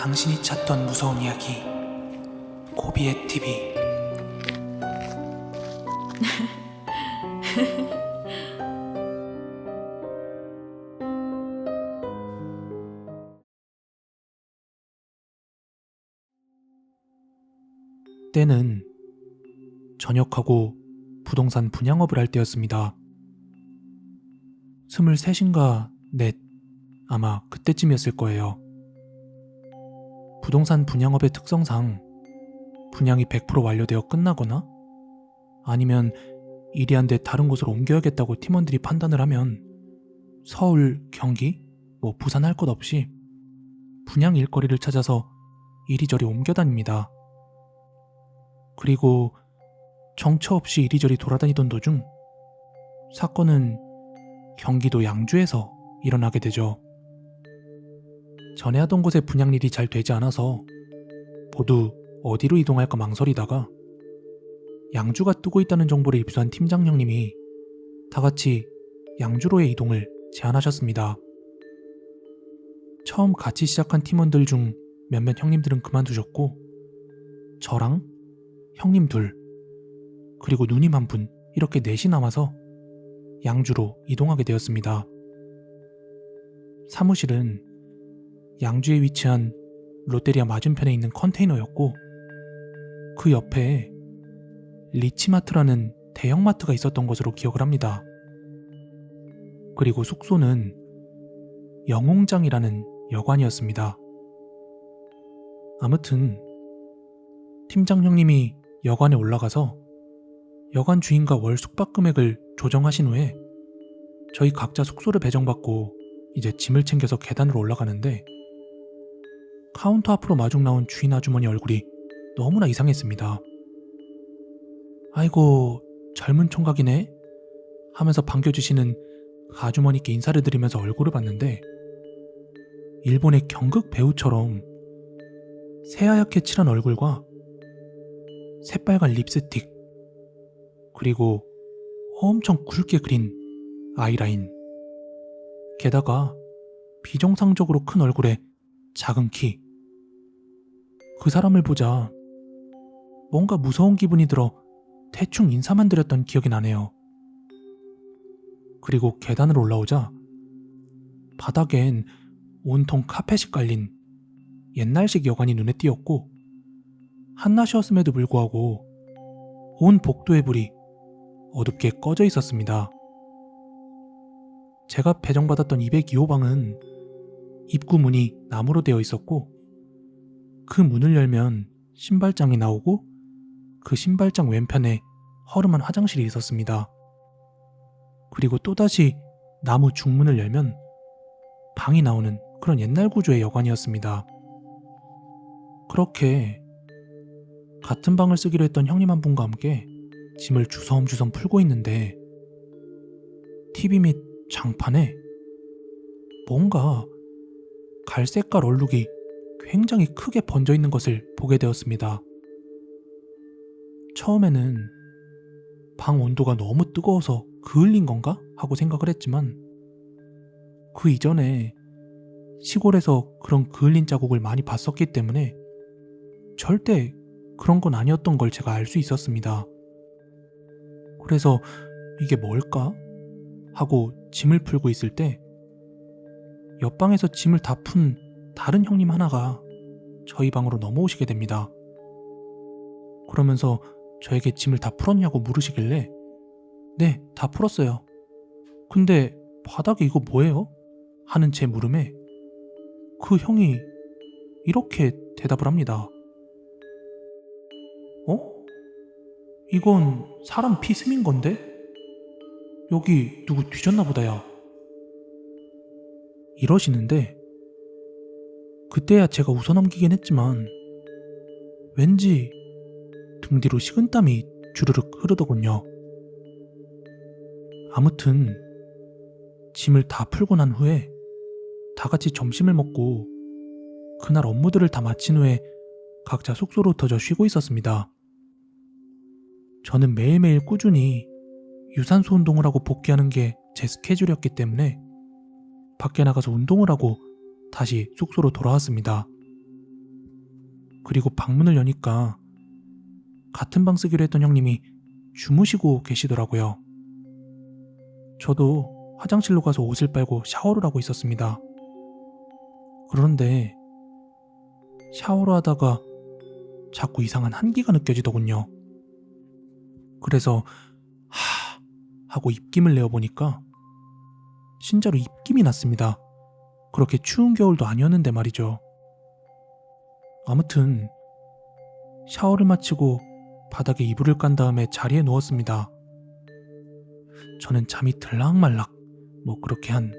당신이 찾던 무서운 이야기 고비의 TV. 때는 전역하고 부동산 분양업을 할 때였습니다. 23인가 넷, 아마 그때쯤이었을 거예요. 부동산 분양업의 특성상 분양이 100% 완료되어 끝나거나 아니면 일이 안 돼 다른 곳으로 옮겨야겠다고 팀원들이 판단을 하면 서울, 경기, 부산 할 것 없이 분양 일거리를 찾아서 이리저리 옮겨 다닙니다. 그리고 정처 없이 이리저리 돌아다니던 도중 사건은 경기도 양주에서 일어나게 되죠. 전에 하던 곳의 분양일이 잘 되지 않아서 모두 어디로 이동할까 망설이다가 양주가 뜨고 있다는 정보를 입수한 팀장 형님이 다같이 양주로의 이동을 제안하셨습니다. 처음 같이 시작한 팀원들 중 몇몇 형님들은 그만두셨고 저랑 형님 둘, 그리고 누님 한 분, 이렇게 넷이 남아서 양주로 이동하게 되었습니다. 사무실은 양주에 위치한 롯데리아 맞은편에 있는 컨테이너였고 그 옆에 리치마트라는 대형마트가 있었던 것으로 기억을 합니다. 그리고 숙소는 영웅장이라는 여관이었습니다. 아무튼 팀장 형님이 여관에 올라가서 여관 주인과 월 숙박 금액을 조정하신 후에 저희 각자 숙소를 배정받고 이제 짐을 챙겨서 계단으로 올라가는데 카운터 앞으로 마중 나온 주인 아주머니 얼굴이 너무나 이상했습니다. 아이고, 젊은 총각이네 하면서 반겨주시는 아주머니께 인사를 드리면서 얼굴을 봤는데 일본의 경극 배우처럼 새하얗게 칠한 얼굴과 새빨간 립스틱, 그리고 엄청 굵게 그린 아이라인, 게다가 비정상적으로 큰 얼굴에 작은 키. 그 사람을 보자 뭔가 무서운 기분이 들어 대충 인사만 드렸던 기억이 나네요. 그리고 계단을 올라오자 바닥엔 온통 카펫이 깔린 옛날식 여관이 눈에 띄었고 한낮이었음에도 불구하고 온 복도의 불이 어둡게 꺼져 있었습니다. 제가 배정받았던 202호방은 입구 문이 나무로 되어 있었고 그 문을 열면 신발장이 나오고 그 신발장 왼편에 허름한 화장실이 있었습니다. 그리고 또다시 나무 중문을 열면 방이 나오는 그런 옛날 구조의 여관이었습니다. 그렇게 같은 방을 쓰기로 했던 형님 한 분과 함께 짐을 주섬주섬 풀고 있는데 TV 및 장판에 뭔가 갈색깔 얼룩이 굉장히 크게 번져 있는 것을 보게 되었습니다. 처음에는 방 온도가 너무 뜨거워서 그을린 건가? 하고 생각을 했지만 그 이전에 시골에서 그런 그을린 자국을 많이 봤었기 때문에 절대 그런 건 아니었던 걸 제가 알 수 있었습니다. 그래서 이게 뭘까? 하고 짐을 풀고 있을 때 옆방에서 짐을 다 푼 다른 형님 하나가 저희 방으로 넘어오시게 됩니다. 그러면서 저에게 짐을 다 풀었냐고 물으시길래 네, 다 풀었어요. 근데 바닥에 이거 뭐예요? 하는 제 물음에 그 형이 이렇게 대답을 합니다. 이건 사람 피 스민 건데? 여기 누구 뒤졌나 보다야. 이러시는데 그때야 제가 웃어넘기긴 했지만 왠지 등 뒤로 식은땀이 주르륵 흐르더군요. 아무튼 짐을 다 풀고 난 후에 다 같이 점심을 먹고 그날 업무들을 다 마친 후에 각자 숙소로 흩어져 쉬고 있었습니다. 저는 매일매일 꾸준히 유산소 운동을 하고 복귀하는 게 제 스케줄이었기 때문에 밖에 나가서 운동을 하고 다시 숙소로 돌아왔습니다. 그리고 방문을 여니까 같은 방 쓰기로 했던 형님이 주무시고 계시더라고요. 저도 화장실로 가서 옷을 빨고 샤워를 하고 있었습니다. 그런데 샤워를 하다가 자꾸 이상한 한기가 느껴지더군요. 그래서 하고 입김을 내어보니까 진짜로 입김이 났습니다. 그렇게 추운 겨울도 아니었는데 말이죠. 아무튼 샤워를 마치고 바닥에 이불을 깐 다음에 자리에 누웠습니다. 저는 잠이 들락말락 그렇게 한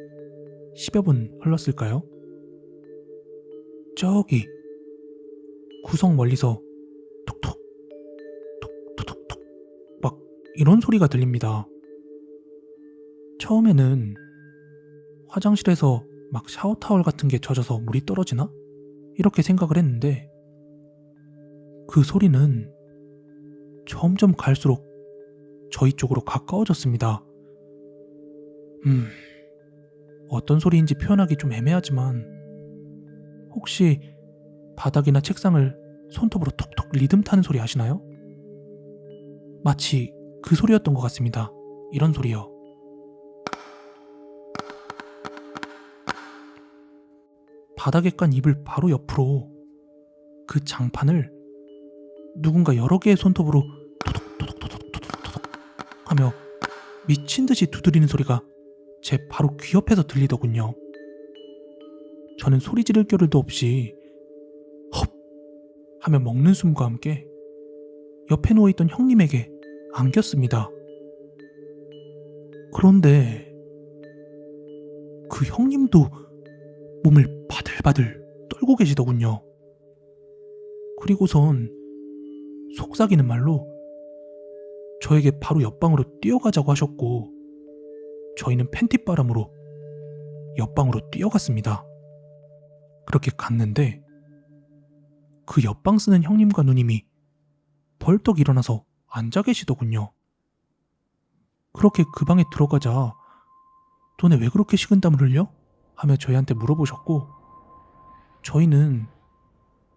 10여 분 흘렀을까요? 저기 구석 멀리서 톡톡 톡톡톡톡 막 이런 소리가 들립니다. 처음에는 화장실에서 막 샤워타월 같은 게 젖어서 물이 떨어지나? 이렇게 생각을 했는데 그 소리는 점점 갈수록 저희 쪽으로 가까워졌습니다. 어떤 소리인지 표현하기 좀 애매하지만 혹시 바닥이나 책상을 손톱으로 톡톡 리듬 타는 소리 아시나요? 마치 그 소리였던 것 같습니다. 이런 소리요. 바닥에 깐 이불 바로 옆으로 그 장판을 누군가 여러 개의 손톱으로 토독토독토독토독토독 하며 미친 듯이 두드리는 소리가 제 바로 귀 옆에서 들리더군요. 저는 소리 지를 겨를도 없이 헙 하며 먹는 숨과 함께 옆에 누워있던 형님에게 안겼습니다. 그런데 그 형님도 몸을 바들바들 떨고 계시더군요. 그리고선 속삭이는 말로 저에게 바로 옆방으로 뛰어가자고 하셨고 저희는 팬티바람으로 옆방으로 뛰어갔습니다. 그렇게 갔는데 그 옆방 쓰는 형님과 누님이 벌떡 일어나서 앉아 계시더군요. 그렇게 그 방에 들어가자 너네 왜 그렇게 식은땀을 흘려? 하며 저희한테 물어보셨고 저희는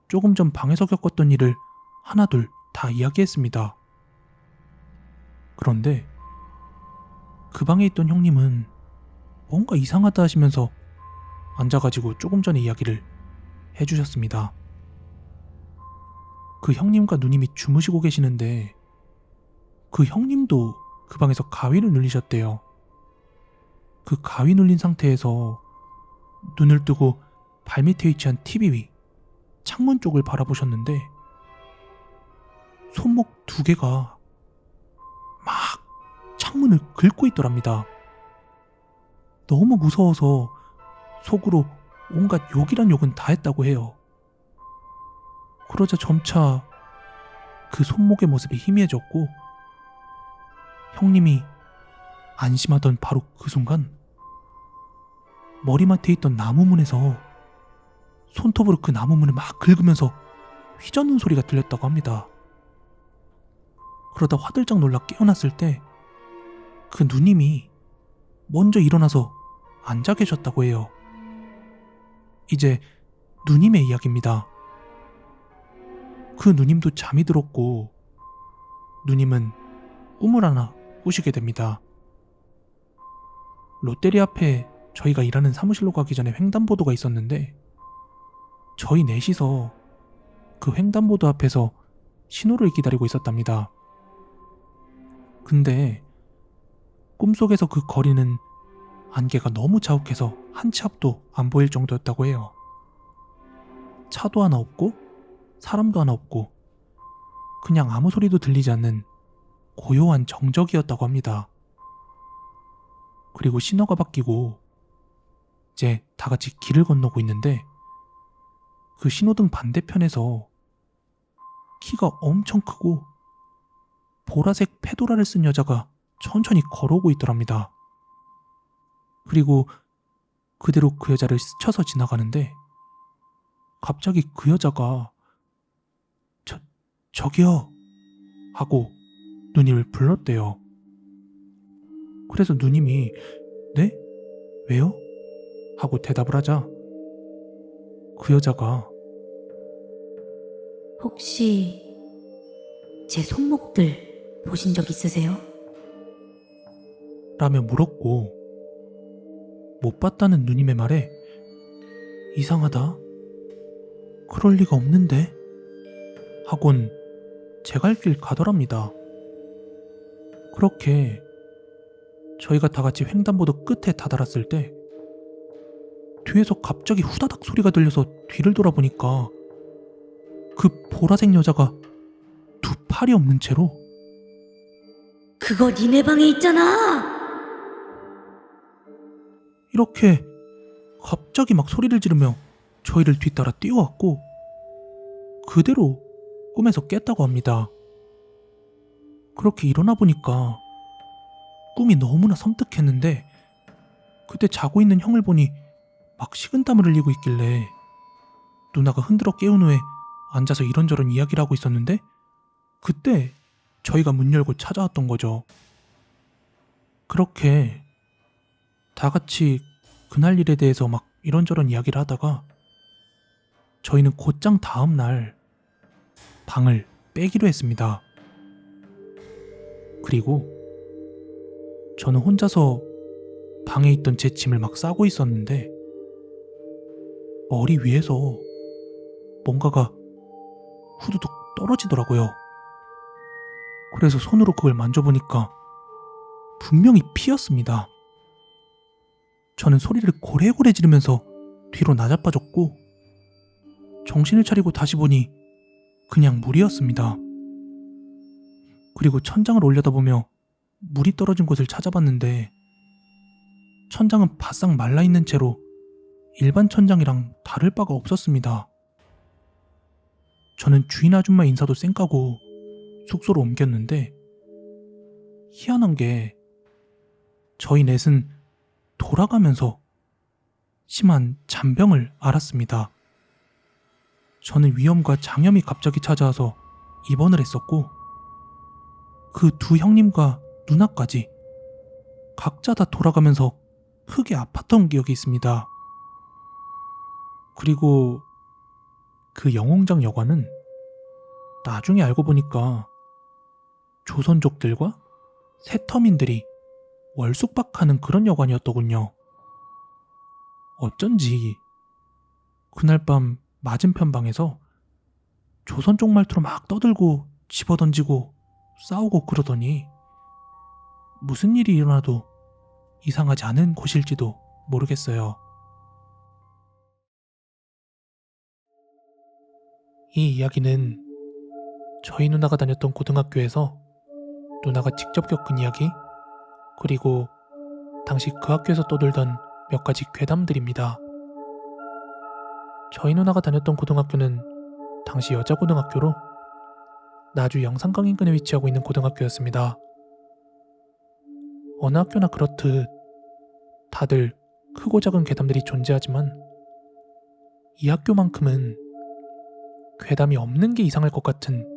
조금 전 방에서 겪었던 일을 하나둘 다 이야기했습니다. 그런데 그 방에 있던 형님은 뭔가 이상하다 하시면서 앉아가지고 조금 전에 이야기를 해주셨습니다. 그 형님과 누님이 주무시고 계시는데 그 형님도 그 방에서 가위를 눌리셨대요. 그 가위 눌린 상태에서 눈을 뜨고 발밑에 위치한 TV 위 창문 쪽을 바라보셨는데 손목 2개가 막 창문을 긁고 있더랍니다. 너무 무서워서 속으로 온갖 욕이란 욕은 다 했다고 해요. 그러자 점차 그 손목의 모습이 희미해졌고 형님이 안심하던 바로 그 순간 머리맡에 있던 나무문에서 손톱으로 그 나무문을 막 긁으면서 휘젓는 소리가 들렸다고 합니다. 그러다 화들짝 놀라 깨어났을 때 그 누님이 먼저 일어나서 앉아 계셨다고 해요. 이제 누님의 이야기입니다. 그 누님도 잠이 들었고 누님은 꿈을 하나 꾸시게 됩니다. 롯데리 앞에 저희가 일하는 사무실로 가기 전에 횡단보도가 있었는데 저희 넷이서 그 횡단보도 앞에서 신호를 기다리고 있었답니다. 근데 꿈속에서 그 거리는 안개가 너무 자욱해서 한 치 앞도 안 보일 정도였다고 해요. 차도 하나 없고 사람도 하나 없고 그냥 아무 소리도 들리지 않는 고요한 정적이었다고 합니다. 그리고 신호가 바뀌고 이제 다 같이 길을 건너고 있는데 그 신호등 반대편에서 키가 엄청 크고 보라색 페도라를 쓴 여자가 천천히 걸어오고 있더랍니다. 그리고 그대로 그 여자를 스쳐서 지나가는데 갑자기 그 여자가 저기요 하고 누님을 불렀대요. 그래서 누님이 네? 왜요? 하고 대답을 하자 그 여자가 혹시 제 손목들 보신 적 있으세요? 라며 물었고, 못 봤다는 누님의 말에 이상하다, 그럴 리가 없는데 하곤 제 갈 길 가더랍니다. 그렇게 저희가 다 같이 횡단보도 끝에 다다랐을 때 뒤에서 갑자기 후다닥 소리가 들려서 뒤를 돌아보니까 그 보라색 여자가 두 팔이 없는 채로 그거 니네 방에 있잖아! 이렇게 갑자기 막 소리를 지르며 저희를 뒤따라 뛰어왔고 그대로 꿈에서 깼다고 합니다. 그렇게 일어나 보니까 꿈이 너무나 섬뜩했는데 그때 자고 있는 형을 보니 막 식은땀을 흘리고 있길래 누나가 흔들어 깨운 후에 앉아서 이런저런 이야기를 하고 있었는데 그때 저희가 문 열고 찾아왔던 거죠. 그렇게 다 같이 그날 일에 대해서 막 이런저런 이야기를 하다가 저희는 곧장 다음 날 방을 빼기로 했습니다. 그리고 저는 혼자서 방에 있던 제 짐을 막 싸고 있었는데 머리 위에서 뭔가가 후두둑 떨어지더라고요. 그래서 손으로 그걸 만져보니까 분명히 피였습니다. 저는 소리를 고래고래 지르면서 뒤로 나자빠졌고 정신을 차리고 다시 보니 그냥 물이었습니다. 그리고 천장을 올려다보며 물이 떨어진 곳을 찾아봤는데 천장은 바싹 말라있는 채로 일반 천장이랑 다를 바가 없었습니다. 저는 주인 아줌마 인사도 쌩까고 숙소로 옮겼는데 희한한 게 저희 넷은 돌아가면서 심한 잔병을 앓았습니다. 저는 위염과 장염이 갑자기 찾아와서 입원을 했었고 그 두 형님과 누나까지 각자 다 돌아가면서 흙에 아팠던 기억이 있습니다. 그리고 그 영홍장 여관은 나중에 알고 보니까 조선족들과 세터민들이 월숙박하는 그런 여관이었더군요. 어쩐지 그날 밤 맞은편 방에서 조선족 말투로 막 떠들고 집어던지고 싸우고 그러더니 무슨 일이 일어나도 이상하지 않은 곳일지도 모르겠어요. 이 이야기는 저희 누나가 다녔던 고등학교에서 누나가 직접 겪은 이야기, 그리고 당시 그 학교에서 떠돌던 몇 가지 괴담들입니다. 저희 누나가 다녔던 고등학교는 당시 여자고등학교로 나주 영산강 인근에 위치하고 있는 고등학교였습니다. 어느 학교나 그렇듯 다들 크고 작은 괴담들이 존재하지만 이 학교만큼은 괴담이 없는 게 이상할 것 같은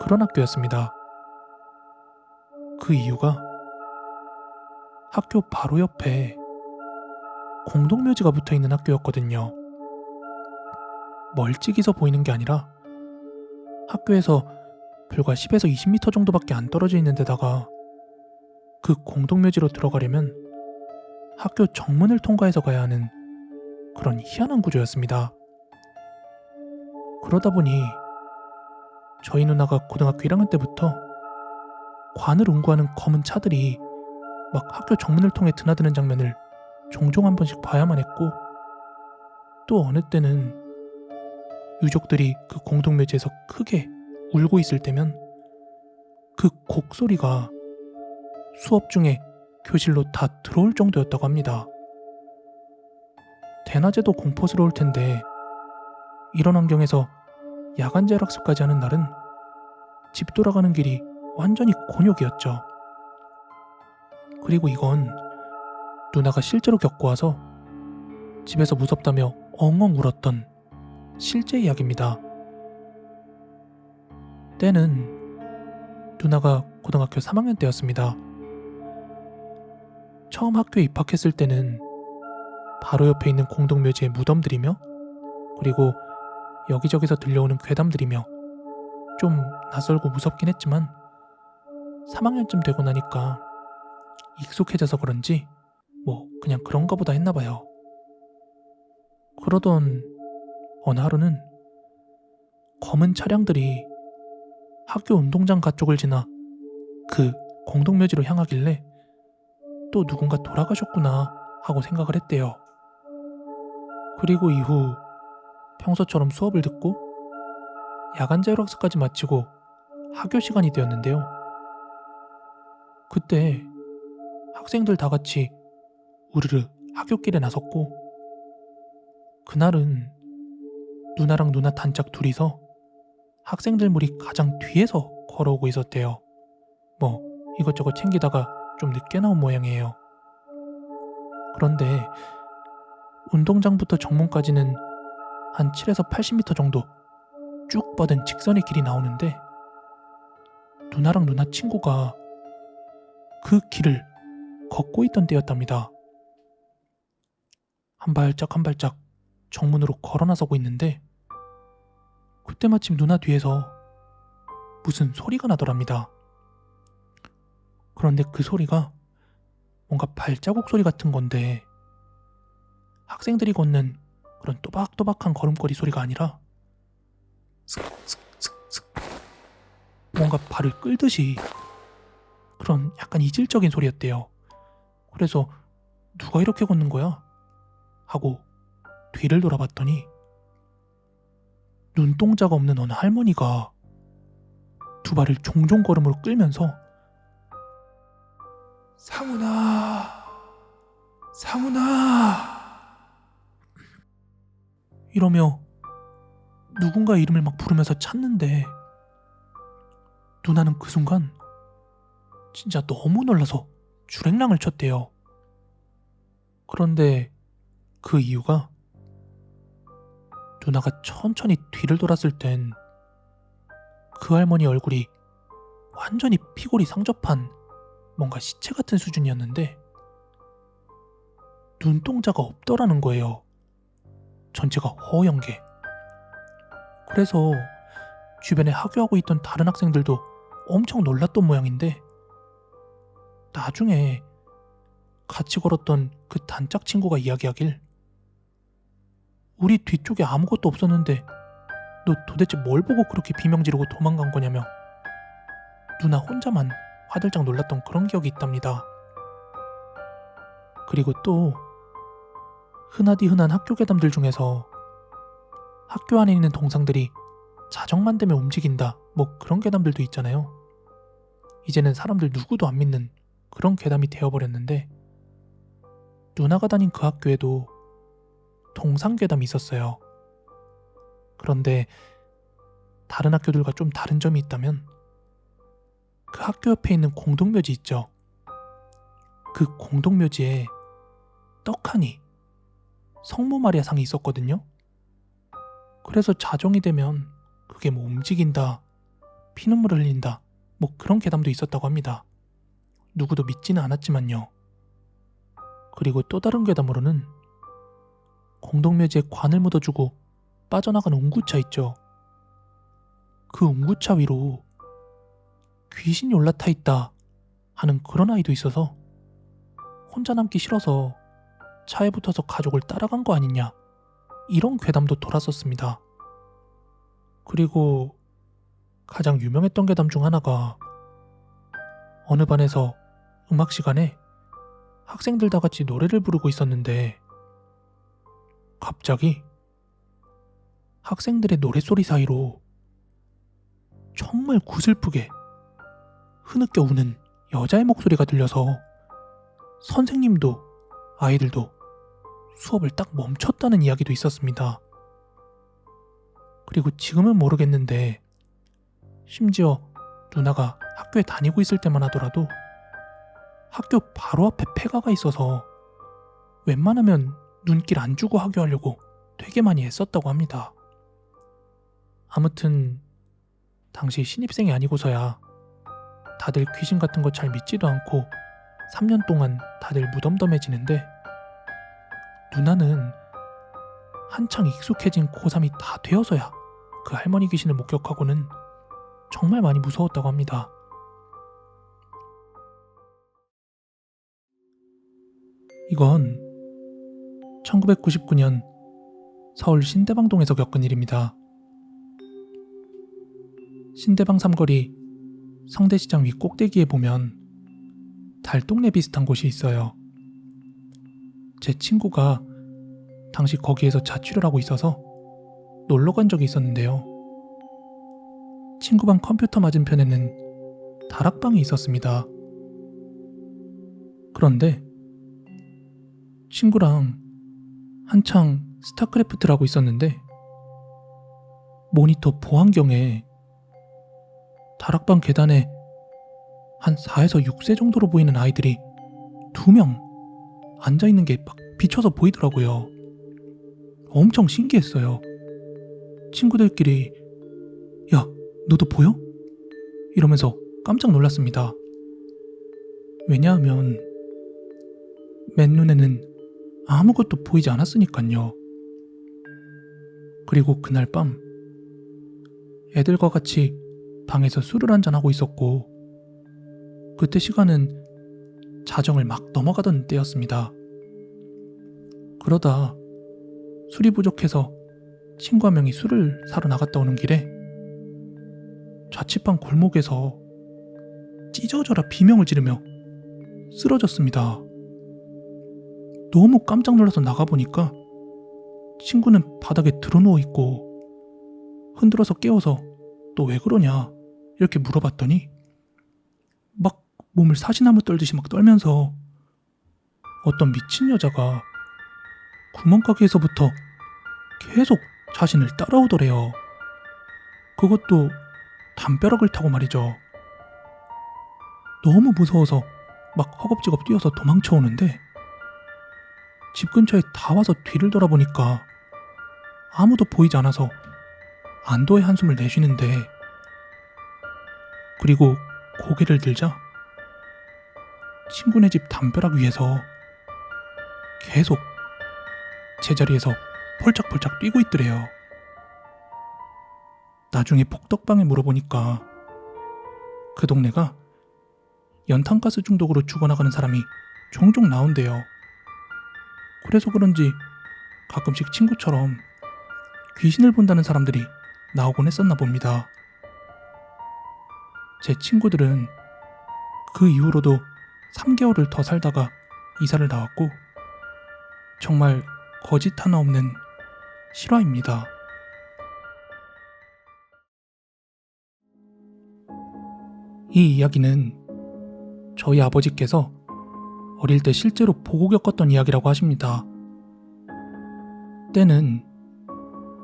그런 학교였습니다. 그 이유가 학교 바로 옆에 공동묘지가 붙어있는 학교였거든요. 멀찍이서 보이는 게 아니라 학교에서 불과 10에서 20m 정도밖에 안 떨어져 있는 데다가 그 공동묘지로 들어가려면 학교 정문을 통과해서 가야 하는 그런 희한한 구조였습니다. 그러다 보니 저희 누나가 고등학교 1학년 때부터 관을 운구하는 검은 차들이 막 학교 정문을 통해 드나드는 장면을 종종 한 번씩 봐야만 했고, 또 어느 때는 유족들이 그 공동묘지에서 크게 울고 있을 때면 그 곡소리가 수업 중에 교실로 다 들어올 정도였다고 합니다. 대낮에도 공포스러울 텐데 이런 환경에서 야간 재학습까지 하는 날은 집 돌아가는 길이 완전히 곤욕이었죠. 그리고 이건 누나가 실제로 겪고 와서 집에서 무섭다며 엉엉 울었던 실제 이야기입니다. 때는 누나가 고등학교 3학년 때였습니다. 처음 학교에 입학했을 때는 바로 옆에 있는 공동묘지의 무덤들이며 그리고 여기저기서 들려오는 괴담들이며 좀 낯설고 무섭긴 했지만 3학년쯤 되고 나니까 익숙해져서 그런지 뭐 그냥 그런가 보다 했나 봐요. 그러던 어느 하루는 검은 차량들이 학교 운동장 가쪽을 지나 그 공동묘지로 향하길래 또 누군가 돌아가셨구나 하고 생각을 했대요. 그리고 이후 평소처럼 수업을 듣고 야간 자율학습까지 마치고 학교 시간이 되었는데요. 그때 학생들 다 같이 우르르 학교길에 나섰고, 그날은 누나랑 누나 단짝 둘이서 학생들 무리 가장 뒤에서 걸어오고 있었대요. 뭐 이것저것 챙기다가 좀 늦게 나온 모양이에요. 그런데 운동장부터 정문까지는 한 7에서 80m 정도 쭉 뻗은 직선의 길이 나오는데, 누나랑 누나 친구가 그 길을 걷고 있던 때였답니다. 한 발짝 한 발짝 정문으로 걸어 나서고 있는데, 그때 마침 누나 뒤에서 무슨 소리가 나더랍니다. 그런데 그 소리가 뭔가 발자국 소리 같은 건데, 학생들이 걷는 그런 또박또박한 걸음걸이 소리가 아니라 슥슥슥슥 뭔가 발을 끌듯이 그런 약간 이질적인 소리였대요. 그래서 누가 이렇게 걷는 거야? 하고 뒤를 돌아봤더니 눈동자가 없는 어느 할머니가 두 발을 종종 걸음으로 끌면서 상훈아, 상훈아 이러며 누군가 이름을 막 부르면서 찾는데, 누나는 그 순간 진짜 너무 놀라서 줄행랑을 쳤대요. 그런데 그 이유가 누나가 천천히 뒤를 돌았을 땐 그 할머니 얼굴이 완전히 피골이 상접한 뭔가 시체 같은 수준이었는데 눈동자가 없더라는 거예요. 전체가 허연 게. 그래서 주변에 하교하고 있던 다른 학생들도 엄청 놀랐던 모양인데, 나중에 같이 걸었던 그 단짝 친구가 이야기하길, 우리 뒤쪽에 아무것도 없었는데 너 도대체 뭘 보고 그렇게 비명 지르고 도망간 거냐며 누나 혼자만 화들짝 놀랐던 그런 기억이 있답니다. 그리고 또 흔하디 흔한 학교 괴담들 중에서 학교 안에 있는 동상들이 자정만 되면 움직인다, 뭐 그런 괴담들도 있잖아요. 이제는 사람들 누구도 안 믿는 그런 괴담이 되어버렸는데, 누나가 다닌 그 학교에도 동상 괴담이 있었어요. 그런데 다른 학교들과 좀 다른 점이 있다면 그 학교 옆에 있는 공동묘지 있죠. 그 공동묘지에 떡하니 성모 마리아 상이 있었거든요. 그래서 자정이 되면 그게 뭐 움직인다, 피눈물을 흘린다, 뭐 그런 괴담도 있었다고 합니다. 누구도 믿지는 않았지만요. 그리고 또 다른 괴담으로는 공동묘지에 관을 묻어주고 빠져나간 웅구차 있죠. 그 웅구차 위로 귀신이 올라타 있다 하는 그런 아이도 있어서 혼자 남기 싫어서 차에 붙어서 가족을 따라간 거 아니냐, 이런 괴담도 돌았었습니다. 그리고 가장 유명했던 괴담 중 하나가 어느 반에서 음악 시간에 학생들 다 같이 노래를 부르고 있었는데 갑자기 학생들의 노랫소리 사이로 정말 구슬프게 흐느껴 우는 여자의 목소리가 들려서 선생님도 아이들도 수업을 딱 멈췄다는 이야기도 있었습니다. 그리고 지금은 모르겠는데 심지어 누나가 학교에 다니고 있을 때만 하더라도 학교 바로 앞에 폐가가 있어서 웬만하면 눈길 안 주고 하교하려고 되게 많이 애썼다고 합니다. 아무튼 당시 신입생이 아니고서야 다들 귀신 같은 거 잘 믿지도 않고 3년 동안 다들 무덤덤해지는데, 누나는 한창 익숙해진 고3이 다 되어서야 그 할머니 귀신을 목격하고는 정말 많이 무서웠다고 합니다. 이건 1999년 서울 신대방동에서 겪은 일입니다. 신대방 삼거리 성대시장 위 꼭대기에 보면 달동네 비슷한 곳이 있어요. 제 친구가 당시 거기에서 자취를 하고 있어서 놀러 간 적이 있었는데요. 친구 방 컴퓨터 맞은편에는 다락방이 있었습니다. 그런데 친구랑 한창 스타크래프트를 하고 있었는데 모니터 보안경에 다락방 계단에 한 4에서 6세 정도로 보이는 아이들이 2명 앉아있는 게 막 비춰서 보이더라고요. 엄청 신기했어요. 친구들끼리 야, 너도 보여? 이러면서 깜짝 놀랐습니다. 왜냐하면 맨눈에는 아무것도 보이지 않았으니까요. 그리고 그날 밤 애들과 같이 방에서 술을 한잔하고 있었고 그때 시간은 자정을 막 넘어가던 때였습니다. 그러다 술이 부족해서 친구 한 명이 술을 사러 나갔다 오는 길에 자취방 골목에서 찢어져라 비명을 지르며 쓰러졌습니다. 너무 깜짝 놀라서 나가보니까 친구는 바닥에 드러누워 있고 흔들어서 깨워서 너 왜 그러냐 이렇게 물어봤더니 막 몸을 사시나무 떨듯이 막 떨면서 어떤 미친 여자가 구멍가게에서부터 계속 자신을 따라오더래요. 그것도 담벼락을 타고 말이죠. 너무 무서워서 막 허겁지겁 뛰어서 도망쳐오는데 집 근처에 다 와서 뒤를 돌아보니까 아무도 보이지 않아서 안도의 한숨을 내쉬는데 그리고 고개를 들자 친구네 집 담벼락 위에서 계속 제자리에서 펄짝펄짝 뛰고 있더래요. 나중에 복덕방에 물어보니까 그 동네가 연탄가스 중독으로 죽어나가는 사람이 종종 나온대요. 그래서 그런지 가끔씩 친구처럼 귀신을 본다는 사람들이 나오곤 했었나 봅니다. 제 친구들은 그 이후로도 3개월을 더 살다가 이사를 나왔고 정말 거짓 하나 없는 실화입니다. 이 이야기는 저희 아버지께서 어릴 때 실제로 보고 겪었던 이야기라고 하십니다. 때는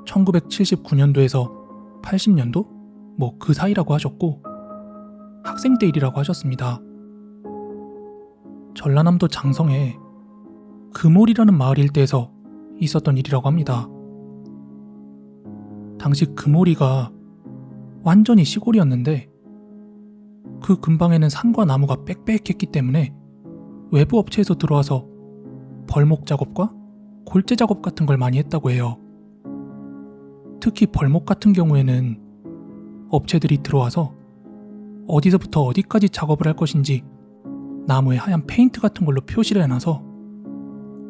1979년도에서 80년도? 뭐 그 사이라고 하셨고 학생 때 일이라고 하셨습니다. 전라남도 장성에 금올이라는 마을 일대에서 있었던 일이라고 합니다. 당시 금올이가 완전히 시골이었는데 그 근방에는 산과 나무가 빽빽했기 때문에 외부 업체에서 들어와서 벌목 작업과 골재 작업 같은 걸 많이 했다고 해요. 특히 벌목 같은 경우에는 업체들이 들어와서 어디서부터 어디까지 작업을 할 것인지 나무에 하얀 페인트 같은 걸로 표시를 해놔서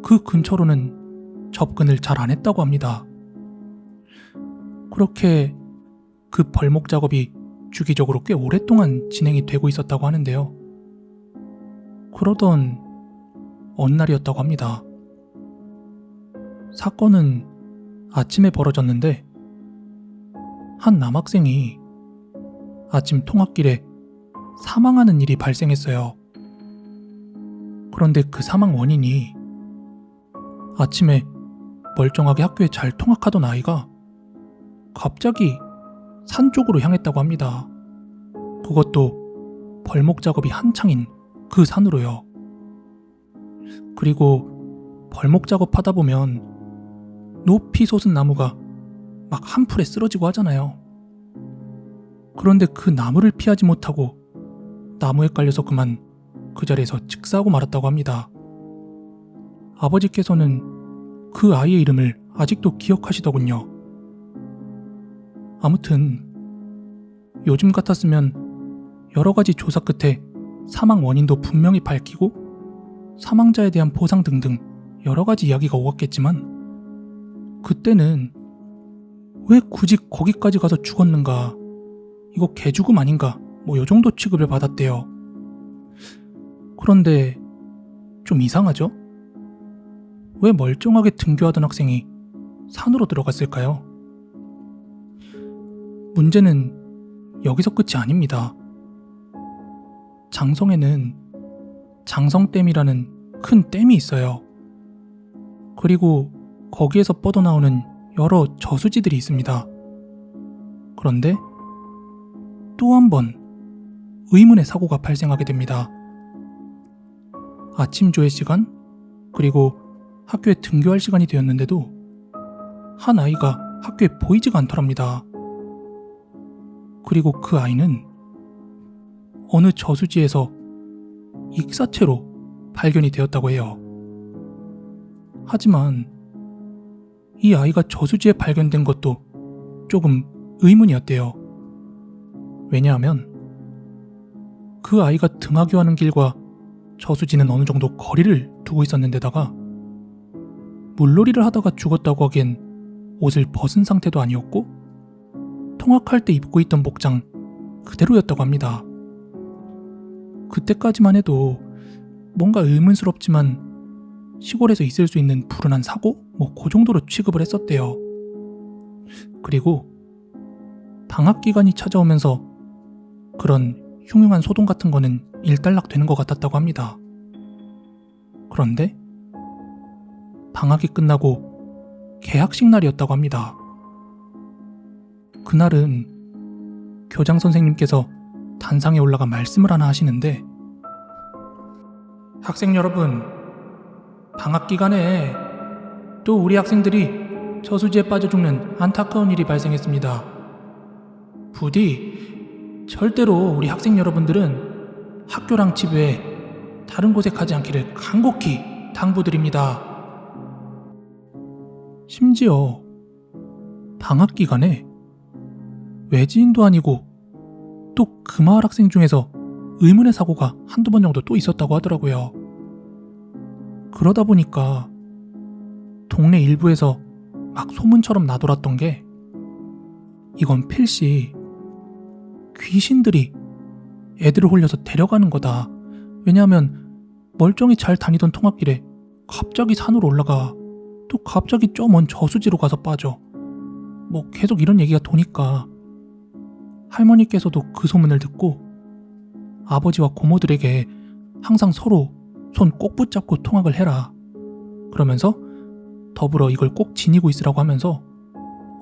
그 근처로는 접근을 잘 안 했다고 합니다. 그렇게 그 벌목 작업이 주기적으로 꽤 오랫동안 진행이 되고 있었다고 하는데요. 그러던 어느 날이었다고 합니다. 사건은 아침에 벌어졌는데 한 남학생이 아침 통학길에 사망하는 일이 발생했어요. 그런데 그 사망 원인이 아침에 멀쩡하게 학교에 잘 통학하던 아이가 갑자기 산 쪽으로 향했다고 합니다. 그것도 벌목 작업이 한창인 그 산으로요. 그리고 벌목 작업하다 보면 높이 솟은 나무가 막 한 풀에 쓰러지고 하잖아요. 그런데 그 나무를 피하지 못하고 나무에 깔려서 그만 그 자리에서 즉사하고 말았다고 합니다. 아버지께서는 그 아이의 이름을 아직도 기억하시더군요. 아무튼 요즘 같았으면 여러 가지 조사 끝에 사망 원인도 분명히 밝히고 사망자에 대한 보상 등등 여러 가지 이야기가 오갔겠지만 그때는 왜 굳이 거기까지 가서 죽었는가, 이거 개죽음 아닌가, 뭐 요 정도 취급을 받았대요. 그런데 좀 이상하죠? 왜 멀쩡하게 등교하던 학생이 산으로 들어갔을까요? 문제는 여기서 끝이 아닙니다. 장성에는 장성댐이라는 큰 댐이 있어요. 그리고 거기에서 뻗어나오는 여러 저수지들이 있습니다. 그런데 또 한 번 의문의 사고가 발생하게 됩니다. 아침 조회 시간, 그리고 학교에 등교할 시간이 되었는데도 한 아이가 학교에 보이지가 않더랍니다. 그리고 그 아이는 어느 저수지에서 익사체로 발견이 되었다고 해요. 하지만 이 아이가 저수지에 발견된 것도 조금 의문이었대요. 왜냐하면 그 아이가 등하교하는 길과 저수지는 어느 정도 거리를 두고 있었는데다가 물놀이를 하다가 죽었다고 하기엔 옷을 벗은 상태도 아니었고 통학할 때 입고 있던 복장 그대로였다고 합니다. 그때까지만 해도 뭔가 의문스럽지만 시골에서 있을 수 있는 불운한 사고? 뭐 그 정도로 취급을 했었대요. 그리고 방학 기간이 찾아오면서 그런 흉흉한 소동 같은 거는 일단락 되는 것 같았다고 합니다. 그런데 방학이 끝나고 개학식 날이었다고 합니다. 그날은 교장 선생님께서 단상에 올라가 말씀을 하나 하시는데, 학생 여러분, 방학 기간에 또 우리 학생들이 저수지에 빠져 죽는 안타까운 일이 발생했습니다. 부디 절대로 우리 학생 여러분들은 학교랑 집 외에 다른 곳에 가지 않기를 간곡히 당부드립니다. 심지어 방학 기간에 외지인도 아니고 또 그 마을 학생 중에서 의문의 사고가 한두 번 정도 또 있었다고 하더라고요. 그러다 보니까 동네 일부에서 막 소문처럼 나돌았던 게, 이건 필시 귀신들이 애들을 홀려서 데려가는 거다. 왜냐하면 멀쩡히 잘 다니던 통학길에 갑자기 산으로 올라가, 또 갑자기 저 먼 저수지로 가서 빠져. 뭐 계속 이런 얘기가 도니까 할머니께서도 그 소문을 듣고 아버지와 고모들에게 항상 서로 손 꼭 붙잡고 통학을 해라, 그러면서 더불어 이걸 꼭 지니고 있으라고 하면서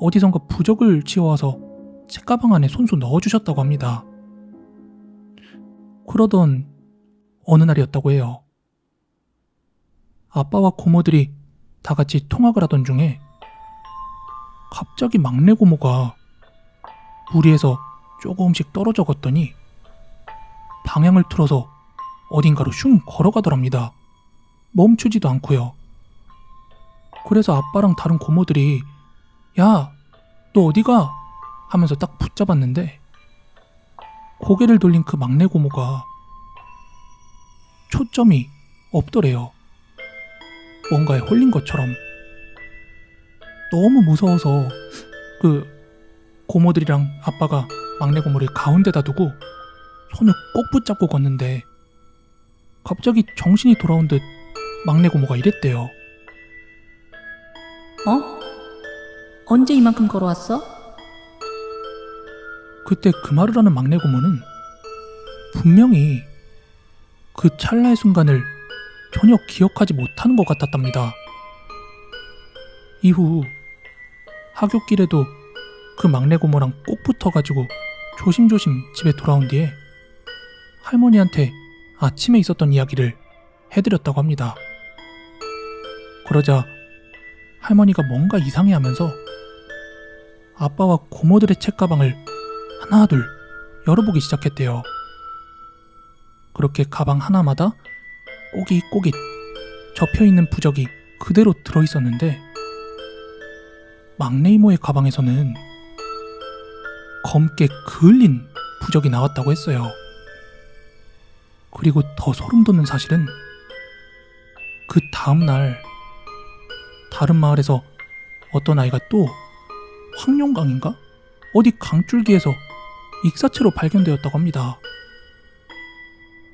어디선가 부적을 지어와서 책가방 안에 손수 넣어주셨다고 합니다. 그러던 어느 날이었다고 해요. 아빠와 고모들이 다 같이 통학을 하던 중에 갑자기 막내 고모가 무리에서 조금씩 떨어져 걷더니 방향을 틀어서 어딘가로 슝 걸어가더랍니다. 멈추지도 않고요. 그래서 아빠랑 다른 고모들이 야, 너 어디가? 하면서 딱 붙잡았는데, 고개를 돌린 그 막내 고모가 초점이 없더래요. 뭔가에 홀린 것처럼. 너무 무서워서 그 고모들이랑 아빠가 막내 고모를 가운데다 두고 손을 꼭 붙잡고 걷는데 갑자기 정신이 돌아온 듯 막내 고모가 이랬대요. 어? 언제 이만큼 걸어왔어? 그때 그 말을 하는 막내 고모는 분명히 그 찰나의 순간을 전혀 기억하지 못하는 것 같았답니다. 이후 하굣길에도 그 막내 고모랑 꼭 붙어가지고 조심조심 집에 돌아온 뒤에 할머니한테 아침에 있었던 이야기를 해드렸다고 합니다. 그러자 할머니가 뭔가 이상해하면서 아빠와 고모들의 책가방을 하나 둘 열어보기 시작했대요. 그렇게 가방 하나마다 꼬깃꼬깃 접혀있는 부적이 그대로 들어있었는데, 막내 이모의 가방에서는 검게 그을린 부적이 나왔다고 했어요. 그리고 더 소름 돋는 사실은 그 다음날 다른 마을에서 어떤 아이가 또 황룡강인가? 어디 강줄기에서 익사체로 발견되었다고 합니다.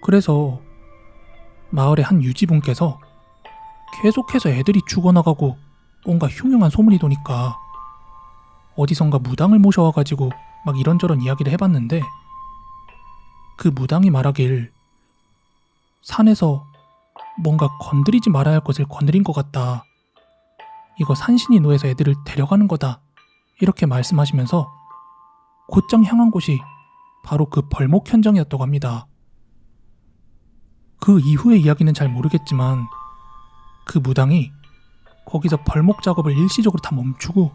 그래서 마을의 한 유지분께서 계속해서 애들이 죽어나가고 뭔가 흉흉한 소문이 도니까 어디선가 무당을 모셔와가지고 막 이런저런 이야기를 해봤는데 그 무당이 말하길 산에서 뭔가 건드리지 말아야 할 것을 건드린 것 같다. 이거 산신이 노해서 애들을 데려가는 거다. 이렇게 말씀하시면서 곧장 향한 곳이 바로 그 벌목 현장이었다고 합니다. 그 이후의 이야기는 잘 모르겠지만 그 무당이 거기서 벌목 작업을 일시적으로 다 멈추고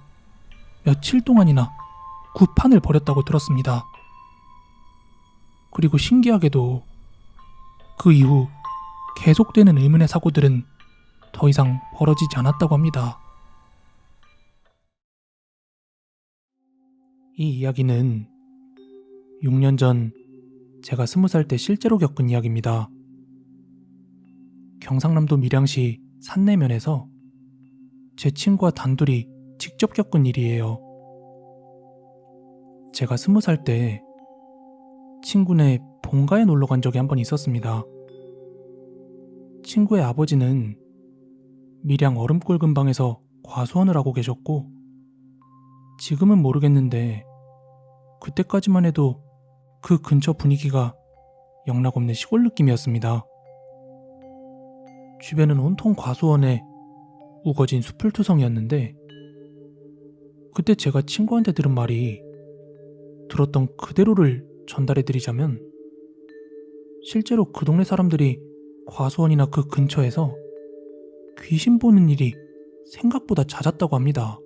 며칠 동안이나 구판을 벌였다고 들었습니다. 그리고 신기하게도 그 이후 계속되는 의문의 사고들은 더 이상 벌어지지 않았다고 합니다. 이 이야기는 6년 전 제가 20살 때 실제로 겪은 이야기입니다. 경상남도 밀양시 산내면에서 제 친구와 단둘이 직접 겪은 일이에요. 제가 20살 때 친구네 본가에 놀러 간 적이 한 번 있었습니다. 친구의 아버지는 밀양 얼음골 근방에서 과수원을 하고 계셨고 지금은 모르겠는데 그때까지만 해도 그 근처 분위기가 영락없는 시골 느낌이었습니다. 주변은 온통 과수원에 우거진 수풀투성이었는데 그때 제가 친구한테 들은 말이 들었던 그대로를 전달해드리자면 실제로 그 동네 사람들이 과수원이나 그 근처에서 귀신 보는 일이 생각보다 잦았다고 합니다.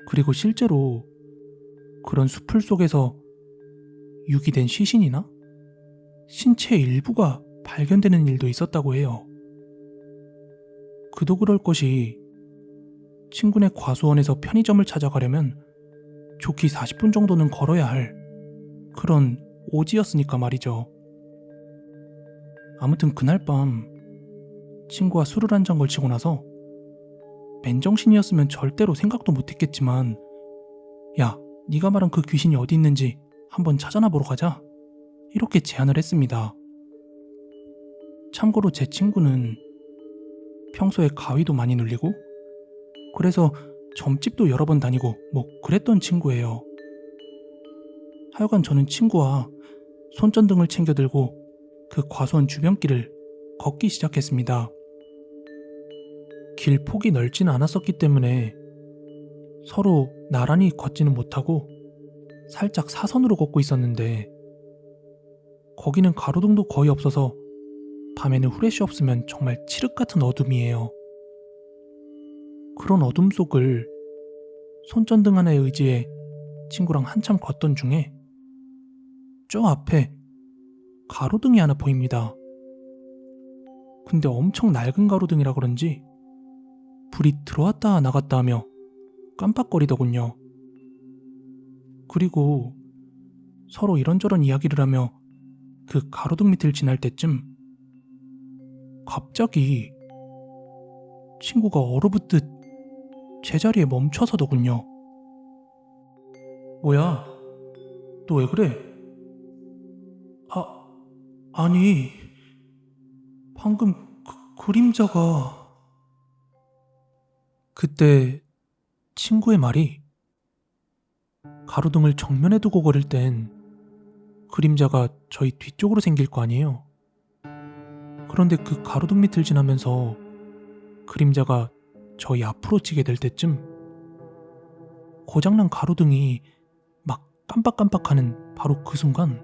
그리고 실제로 그런 수풀 속에서 유기된 시신이나 신체의 일부가 발견되는 일도 있었다고 해요. 그도 그럴 것이 친구네 과수원에서 편의점을 찾아가려면 좋기 40분 정도는 걸어야 할 그런 오지였으니까 말이죠. 아무튼 그날 밤 친구와 술을 한 잔 걸치고 나서 맨정신이었으면 절대로 생각도 못했겠지만 야, 네가 말한 그 귀신이 어디 있는지 한번 찾아나 보러 가자 이렇게 제안을 했습니다. 참고로 제 친구는 평소에 가위도 많이 눌리고 그래서 점집도 여러 번 다니고 뭐 그랬던 친구예요. 하여간 저는 친구와 손전등을 챙겨 들고 그 과수원 주변길을 걷기 시작했습니다. 길 폭이 넓지는 않았었기 때문에 서로 나란히 걷지는 못하고 살짝 사선으로 걷고 있었는데 거기는 가로등도 거의 없어서 밤에는 후레쉬 없으면 정말 칠흑 같은 어둠이에요. 그런 어둠 속을 손전등 하나에 의지해 친구랑 한참 걷던 중에 저 앞에 가로등이 하나 보입니다. 근데 엄청 낡은 가로등이라 그런지 불이 들어왔다 나갔다 하며 깜빡거리더군요. 그리고 서로 이런저런 이야기를 하며 그 가로등 밑을 지날 때쯤 갑자기 친구가 얼어붙듯 제자리에 멈춰서더군요. 뭐야? 너 왜 그래? 아니 방금 그림자가... 그때 친구의 말이 가로등을 정면에 두고 걸을 땐 그림자가 저희 뒤쪽으로 생길 거 아니에요. 그런데 그 가로등 밑을 지나면서 그림자가 저희 앞으로 치게 될 때쯤 고장난 가로등이 막 깜빡깜빡하는 바로 그 순간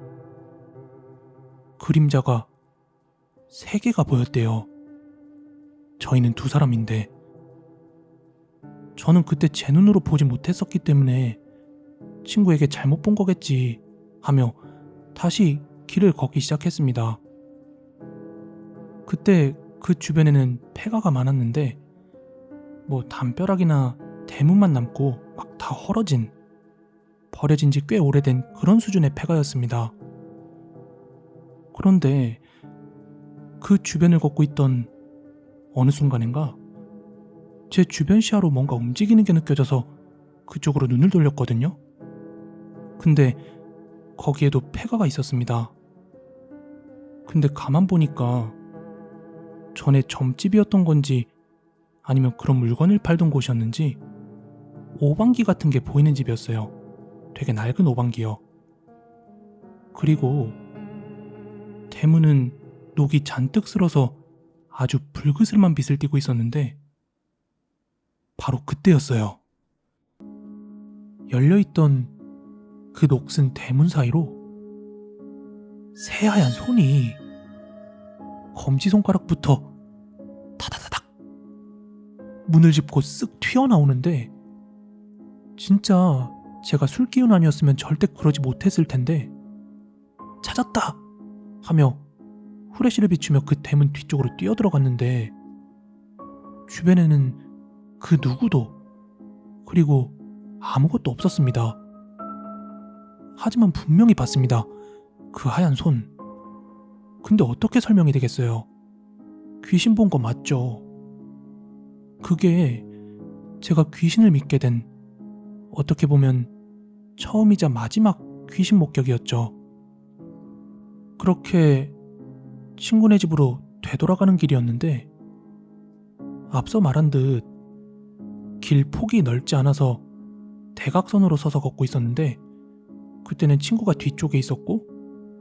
그림자가 3개가 보였대요. 저희는 2사람인데 저는 그때 제 눈으로 보지 못했었기 때문에 친구에게 잘못 본 거겠지 하며 다시 길을 걷기 시작했습니다. 그때 그 주변에는 폐가가 많았는데 뭐 담벼락이나 대문만 남고 막 다 헐어진 버려진 지 꽤 오래된 그런 수준의 폐가였습니다. 그런데 그 주변을 걷고 있던 어느 순간인가 제 주변 시야로 뭔가 움직이는 게 느껴져서 그쪽으로 눈을 돌렸거든요. 근데 거기에도 폐가가 있었습니다. 근데 가만 보니까 전에 점집이었던 건지 아니면 그런 물건을 팔던 곳이었는지 오방기 같은 게 보이는 집이었어요. 되게 낡은 오방기요. 그리고 대문은 녹이 잔뜩 슬어서 아주 불그스름한 빛을 띠고 있었는데 바로 그때였어요. 열려있던 그 녹슨 대문 사이로 새하얀 손이 검지손가락부터 타다다닥 문을 짚고 쓱 튀어나오는데 진짜 제가 술기운 아니었으면 절대 그러지 못했을 텐데 찾았다! 하며 후레쉬를 비추며 그 대문 뒤쪽으로 뛰어들어갔는데 주변에는 그 누구도 그리고 아무것도 없었습니다. 하지만 분명히 봤습니다. 그 하얀 손. 근데 어떻게 설명이 되겠어요? 귀신 본 거 맞죠? 그게 제가 귀신을 믿게 된 어떻게 보면 처음이자 마지막 귀신 목격이었죠. 그렇게 친구네 집으로 되돌아가는 길이었는데 앞서 말한 듯 길 폭이 넓지 않아서 대각선으로 서서 걷고 있었는데 그때는 친구가 뒤쪽에 있었고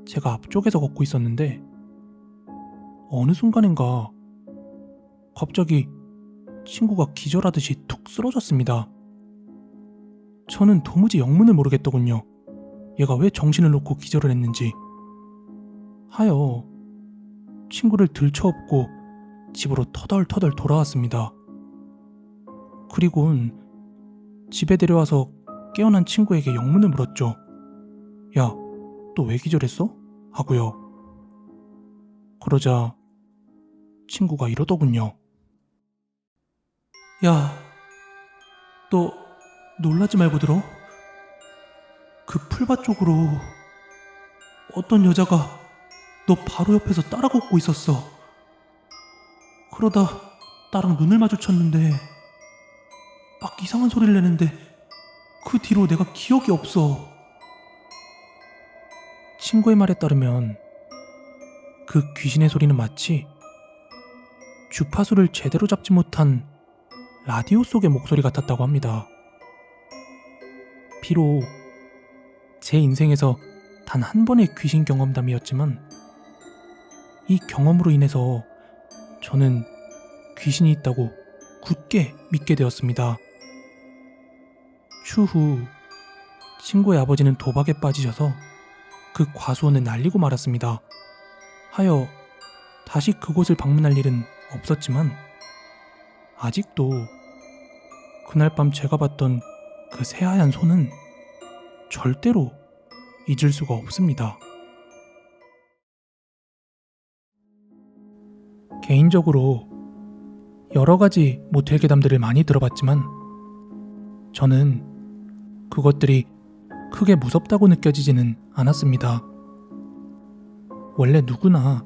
제가 앞쪽에서 걷고 있었는데 어느 순간인가 갑자기 친구가 기절하듯이 툭 쓰러졌습니다. 저는 도무지 영문을 모르겠더군요. 얘가 왜 정신을 놓고 기절을 했는지. 하여 친구를 들쳐업고 집으로 터덜터덜 돌아왔습니다. 그리곤 집에 데려와서 깨어난 친구에게 영문을 물었죠. 야, 너 왜 기절했어? 하고요. 그러자 친구가 이러더군요. 야, 너 놀라지 말고 들어. 그 풀밭 쪽으로 어떤 여자가 너 바로 옆에서 따라 걷고 있었어. 그러다 나랑 눈을 마주쳤는데 막 이상한 소리를 내는데 그 뒤로 내가 기억이 없어. 친구의 말에 따르면 그 귀신의 소리는 마치 주파수를 제대로 잡지 못한 라디오 속의 목소리 같았다고 합니다. 비록 제 인생에서 단 한 번의 귀신 경험담이었지만 이 경험으로 인해서 저는 귀신이 있다고 굳게 믿게 되었습니다. 추후 친구의 아버지는 도박에 빠지셔서 그 과수원을 날리고 말았습니다. 하여 다시 그곳을 방문할 일은 없었지만 아직도 그날 밤 제가 봤던 그 새하얀 손은 절대로 잊을 수가 없습니다. 개인적으로 여러 가지 모텔 괴담들을 많이 들어봤지만 저는 그것들이 크게 무섭다고 느껴지지는 않았습니다. 원래 누구나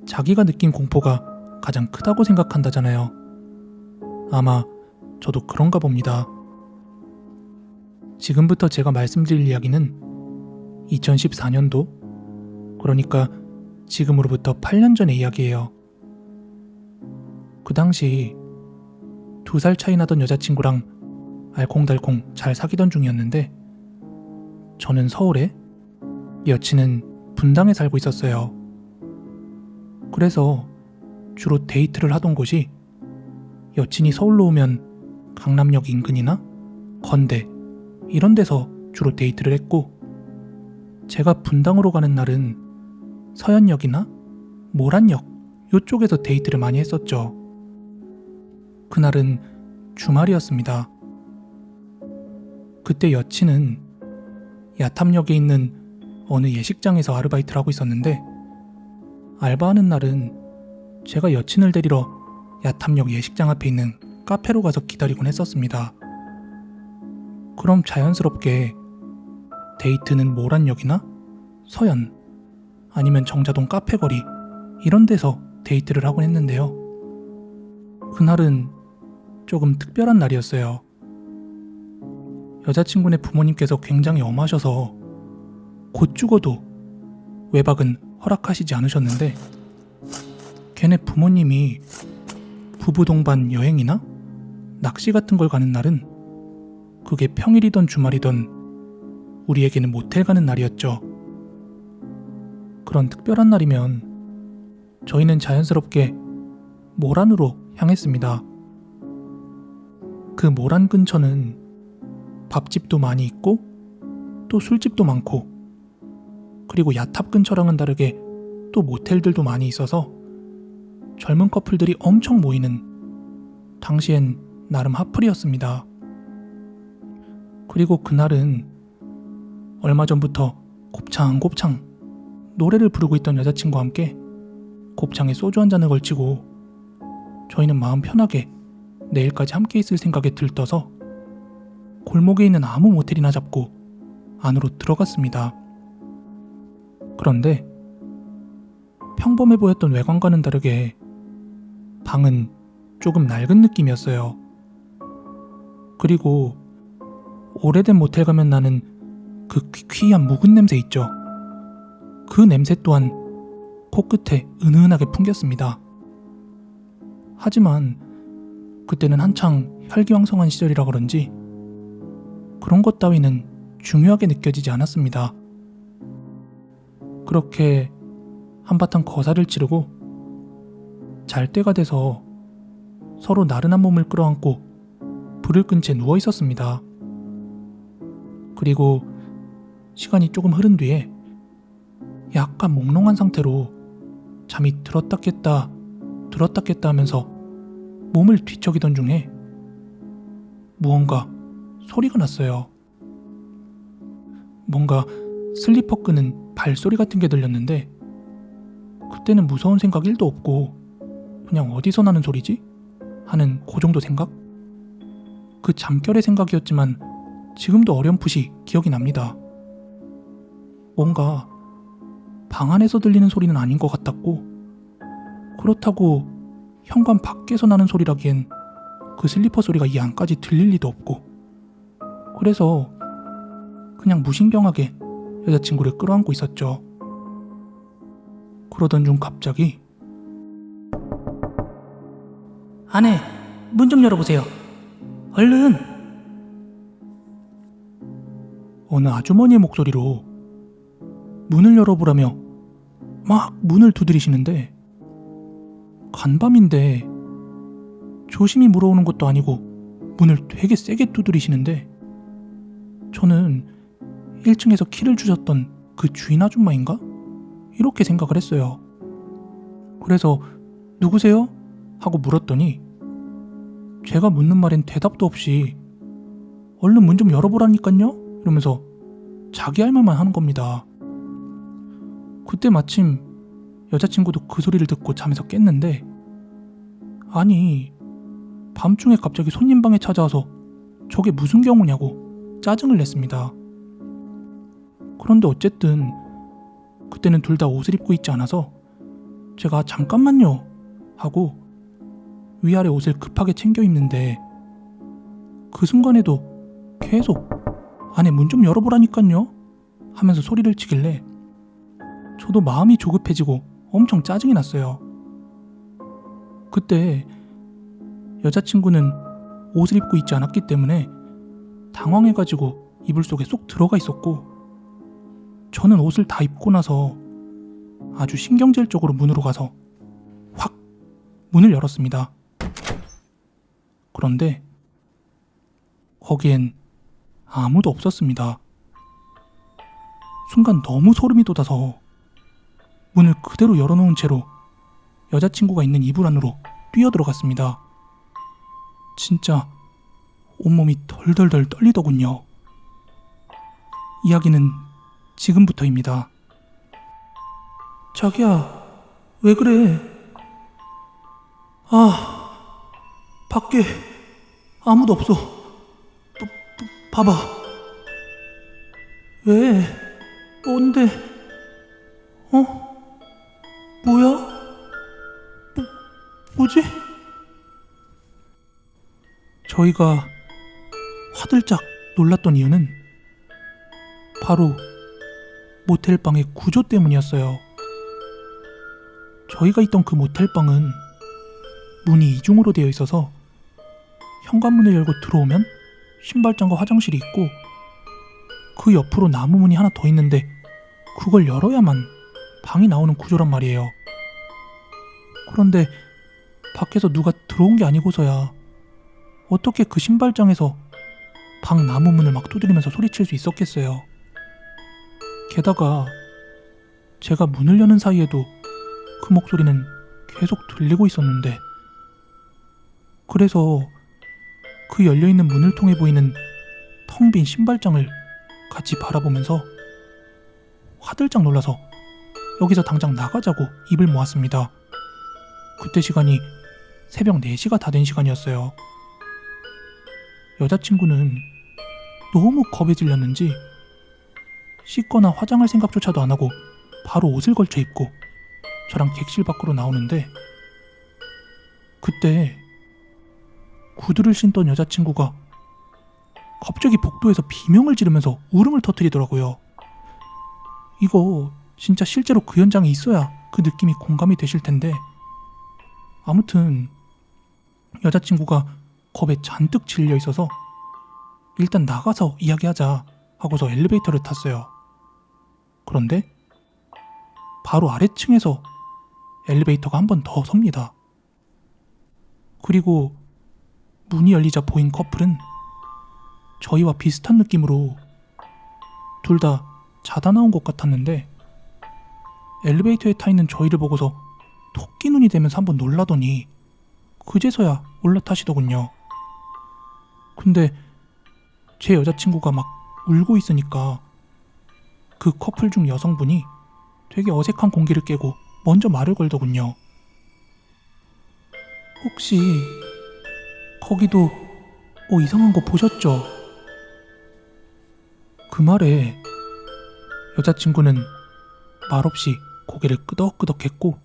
자기가 느낀 공포가 가장 크다고 생각한다잖아요. 아마 저도 그런가 봅니다. 지금부터 제가 말씀드릴 이야기는 2014년도, 그러니까 지금으로부터 8년 전의 이야기예요. 그 당시 2살 차이 나던 여자친구랑 알콩달콩 잘 사귀던 중이었는데 저는 서울에, 여친은 분당에 살고 있었어요. 그래서 주로 데이트를 하던 곳이 여친이 서울로 오면 강남역 인근이나 건대 이런 데서 주로 데이트를 했고 제가 분당으로 가는 날은 서현역이나 모란역 요쪽에서 데이트를 많이 했었죠. 그날은 주말이었습니다. 그때 여친은 야탐역에 있는 어느 예식장에서 아르바이트를 하고 있었는데 알바하는 날은 제가 여친을 데리러 야탐역 예식장 앞에 있는 카페로 가서 기다리곤 했었습니다. 그럼 자연스럽게 데이트는 모란역이나 서현 아니면 정자동 카페거리 이런 데서 데이트를 하곤 했는데요. 그날은 조금 특별한 날이었어요. 여자친구네 부모님께서 굉장히 엄하셔서 곧 죽어도 외박은 허락하시지 않으셨는데 걔네 부모님이 부부 동반 여행이나 낚시 같은 걸 가는 날은 그게 평일이던 주말이던 우리에게는 모텔 가는 날이었죠. 그런 특별한 날이면 저희는 자연스럽게 모란으로 향했습니다. 그 모란 근처는 밥집도 많이 있고 또 술집도 많고 그리고 야탑 근처랑은 다르게 또 모텔들도 많이 있어서 젊은 커플들이 엄청 모이는 당시엔 나름 핫플이었습니다. 그리고 그날은 얼마 전부터 곱창곱창 노래를 부르고 있던 여자친구와 함께 곱창에 소주 한 잔을 걸치고 저희는 마음 편하게 내일까지 함께 있을 생각에 들떠서 골목에 있는 아무 모텔이나 잡고 안으로 들어갔습니다. 그런데 평범해 보였던 외관과는 다르게 방은 조금 낡은 느낌이었어요. 그리고 오래된 모텔 가면 나는 그 퀴퀴한 묵은 냄새 있죠. 그 냄새 또한 코끝에 은은하게 풍겼습니다. 하지만 그때는 한창 혈기왕성한 시절이라 그런지 그런 것 따위는 중요하게 느껴지지 않았습니다. 그렇게 한바탕 거사를 치르고 잘 때가 돼서 서로 나른한 몸을 끌어안고 불을 끈 채 누워 있었습니다. 그리고 시간이 조금 흐른 뒤에 약간 몽롱한 상태로 잠이 들었다 깼다 하면서 몸을 뒤척이던 중에 무언가 소리가 났어요. 뭔가 슬리퍼 끄는 발소리 같은 게 들렸는데 그때는 무서운 생각 1도 없고 그냥 어디서 나는 소리지? 하는 그 정도 생각? 그 잠결의 생각이었지만 지금도 어렴풋이 기억이 납니다. 뭔가 방 안에서 들리는 소리는 아닌 것 같았고 그렇다고 현관 밖에서 나는 소리라기엔 그 슬리퍼 소리가 이 안까지 들릴 리도 없고 그래서 그냥 무신경하게 여자친구를 끌어안고 있었죠. 그러던 중 갑자기 안에 문 좀 열어보세요. 얼른! 어느 아주머니의 목소리로 문을 열어보라며 막 문을 두드리시는데 간밤인데 조심히 물어오는 것도 아니고 문을 되게 세게 두드리시는데 저는 1층에서 키를 주셨던 그 주인 아줌마인가? 이렇게 생각을 했어요. 그래서 누구세요? 하고 물었더니 제가 묻는 말엔 대답도 없이 얼른 문 좀 열어보라니깐요? 이러면서 자기 할 말만 하는 겁니다. 그때 마침 여자친구도 그 소리를 듣고 잠에서 깼는데 아니 밤중에 갑자기 손님 방에 찾아와서 저게 무슨 경우냐고 짜증을 냈습니다. 그런데 어쨌든 그때는 둘 다 옷을 입고 있지 않아서 제가 잠깐만요 하고 위아래 옷을 급하게 챙겨 입는데 그 순간에도 계속 안에 문 좀 열어보라니깐요 하면서 소리를 치길래 저도 마음이 조급해지고 엄청 짜증이 났어요. 그때 여자친구는 옷을 입고 있지 않았기 때문에 당황해가지고 이불 속에 쏙 들어가 있었고 저는 옷을 다 입고 나서 아주 신경질적으로 문으로 가서 확 문을 열었습니다. 그런데 거기엔 아무도 없었습니다. 순간 너무 소름이 돋아서 문을 그대로 열어놓은 채로 여자친구가 있는 이불 안으로 뛰어들어갔습니다. 진짜 온몸이 덜덜덜 떨리더군요. 이야기는 지금부터입니다. 자기야, 왜 그래? 밖에 아무도 없어. 봐봐. 왜? 뭔데? 뭐야? 뭐지? 저희가 화들짝 놀랐던 이유는 바로 모텔방의 구조 때문이었어요. 저희가 있던 그 모텔방은 문이 이중으로 되어 있어서 현관문을 열고 들어오면 신발장과 화장실이 있고 그 옆으로 나무 문이 하나 더 있는데 그걸 열어야만 방이 나오는 구조란 말이에요. 그런데 밖에서 누가 들어온 게 아니고서야 어떻게 그 신발장에서 방 나무 문을 막 두드리면서 소리칠 수 있었겠어요. 게다가 제가 문을 여는 사이에도 그 목소리는 계속 들리고 있었는데, 그래서 그 열려있는 문을 통해 보이는 텅 빈 신발장을 같이 바라보면서 화들짝 놀라서 여기서 당장 나가자고 입을 모았습니다. 그때 시간이 새벽 4시가 다 된 시간이었어요. 여자친구는 너무 겁에 질렸는지 씻거나 화장할 생각조차도 안 하고 바로 옷을 걸쳐 입고 저랑 객실 밖으로 나오는데, 그때 구두를 신던 여자친구가 갑자기 복도에서 비명을 지르면서 울음을 터뜨리더라고요. 이거 진짜 실제로 그 현장에 있어야 그 느낌이 공감이 되실 텐데, 아무튼 여자친구가 겁에 잔뜩 질려 있어서 일단 나가서 이야기하자 하고서 엘리베이터를 탔어요. 그런데 바로 아래층에서 엘리베이터가 한 번 더 섭니다. 그리고 문이 열리자 보인 커플은 저희와 비슷한 느낌으로 둘 다 자다 나온 것 같았는데, 엘리베이터에 타 있는 저희를 보고서 토끼 눈이 되면서 한번 놀라더니 그제서야 올라타시더군요. 근데 제 여자친구가 막 울고 있으니까 그 커플 중 여성분이 되게 어색한 공기를 깨고 먼저 말을 걸더군요. 혹시 거기도 뭐 이상한 거 보셨죠? 그 말에 여자친구는 말없이 고개를 끄덕끄덕했고,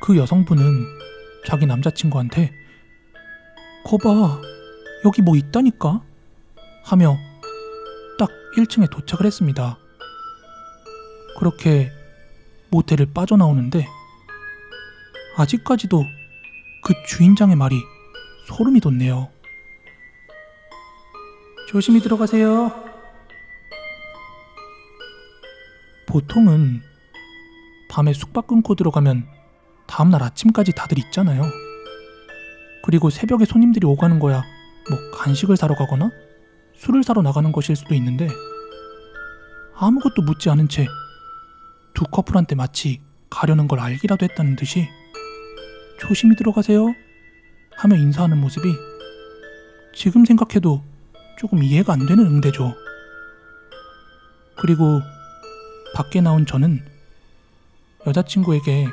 그 여성분은 자기 남자친구한테 거봐, 여기 뭐 있다니까? 하며 딱 1층에 도착을 했습니다. 그렇게 모텔을 빠져나오는데 아직까지도 그 주인장의 말이 소름이 돋네요. 조심히 들어가세요. 보통은 밤에 숙박 끊고 들어가면 다음날 아침까지 다들 있잖아요. 그리고 새벽에 손님들이 오가는 거야 뭐 간식을 사러 가거나 술을 사러 나가는 것일 수도 있는데, 아무것도 묻지 않은 채 두 커플한테 마치 가려는 걸 알기라도 했다는 듯이 조심히 들어가세요 하며 인사하는 모습이 지금 생각해도 조금 이해가 안 되는 응대죠. 그리고 밖에 나온 저는 여자친구에게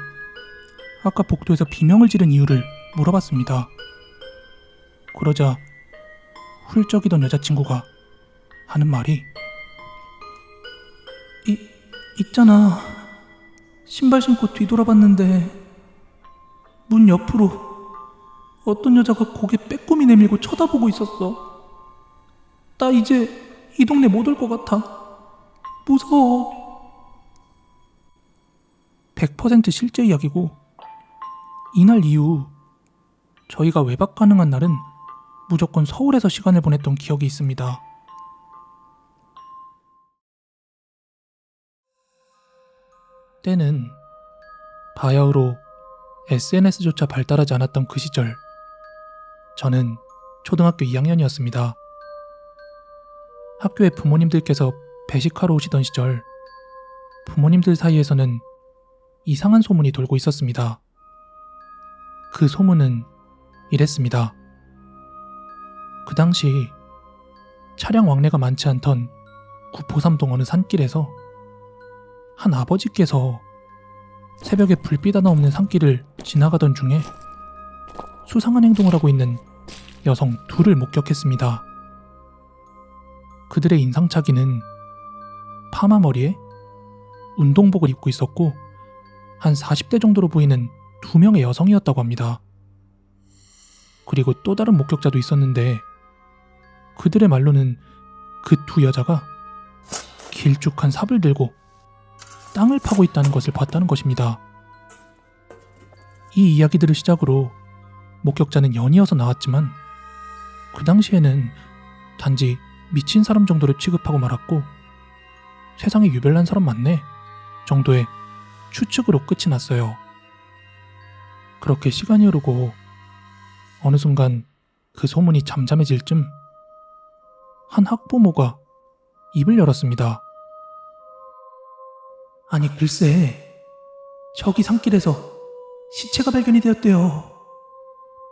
아까 복도에서 비명을 지른 이유를 물어봤습니다. 그러자 훌쩍이던 여자친구가 하는 말이 있잖아, 신발 신고 뒤돌아봤는데 문 옆으로 어떤 여자가 고개 빼꼼히 내밀고 쳐다보고 있었어. 나 이제 이 동네 못 올 것 같아. 무서워. 100% 실제 이야기고, 이날 이후 저희가 외박 가능한 날은 무조건 서울에서 시간을 보냈던 기억이 있습니다. 때는 바야흐로 SNS조차 발달하지 않았던 그 시절, 저는 초등학교 2학년이었습니다. 학교에 부모님들께서 배식하러 오시던 시절, 부모님들 사이에서는 이상한 소문이 돌고 있었습니다. 그 소문은 이랬습니다. 그 당시 차량 왕래가 많지 않던 구포삼동 어느 산길에서 한 아버지께서 새벽에 불빛 하나 없는 산길을 지나가던 중에 수상한 행동을 하고 있는 여성 둘을 목격했습니다. 그들의 인상착의는 파마 머리에 운동복을 입고 있었고 한 40대 정도로 보이는 2명의 여성이었다고 합니다. 그리고 또 다른 목격자도 있었는데 그들의 말로는 그 두 여자가 길쭉한 삽을 들고 땅을 파고 있다는 것을 봤다는 것입니다. 이 이야기들을 시작으로 목격자는 연이어서 나왔지만 그 당시에는 단지 미친 사람 정도로 취급하고 말았고 세상에 유별난 사람 많네 정도의 추측으로 끝이 났어요. 그렇게 시간이 흐르고 어느 순간 그 소문이 잠잠해질 쯤 한 학부모가 입을 열었습니다. 아니 글쎄 저기 산길에서 시체가 발견이 되었대요.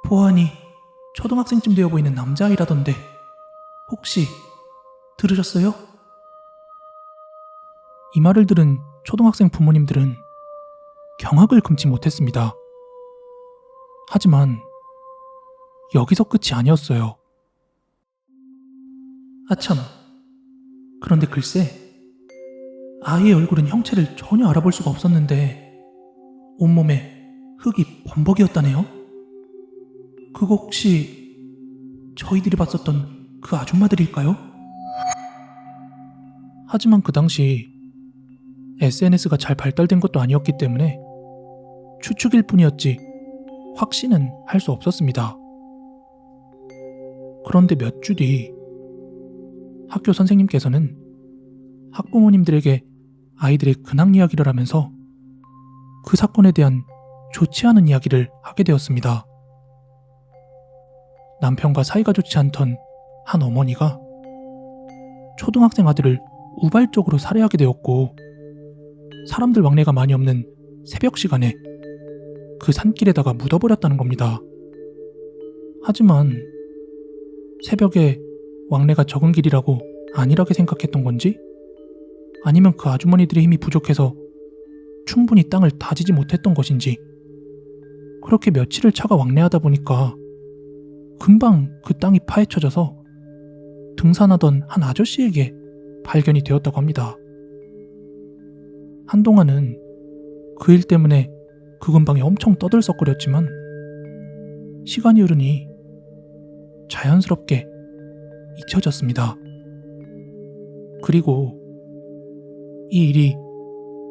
보아하니 초등학생쯤 되어 보이는 남자아이라던데 혹시 들으셨어요? 이 말을 들은 초등학생 부모님들은 경악을 금치 못했습니다. 하지만 여기서 끝이 아니었어요. 아참, 그런데 글쎄 아이의 얼굴은 형체를 전혀 알아볼 수가 없었는데 온몸에 흙이 범벅이었다네요. 그거 혹시 저희들이 봤었던 그 아줌마들일까요? 하지만 그 당시 SNS가 잘 발달된 것도 아니었기 때문에 추측일 뿐이었지 확신은 할 수 없었습니다. 그런데 몇 주 뒤 학교 선생님께서는 학부모님들에게 아이들의 근황 이야기를 하면서 그 사건에 대한 좋지 않은 이야기를 하게 되었습니다. 남편과 사이가 좋지 않던 한 어머니가 초등학생 아들을 우발적으로 살해하게 되었고 사람들 왕래가 많이 없는 새벽 시간에 그 산길에다가 묻어버렸다는 겁니다. 하지만 새벽에 왕래가 적은 길이라고 안일하게 생각했던 건지 아니면 그 아주머니들의 힘이 부족해서 충분히 땅을 다지지 못했던 것인지 그렇게 며칠을 차가 왕래하다 보니까 금방 그 땅이 파헤쳐져서 등산하던 한 아저씨에게 발견이 되었다고 합니다. 한동안은 그 일 때문에 그 근방에 엄청 떠들썩거렸지만 시간이 흐르니 자연스럽게 잊혀졌습니다. 그리고 이 일이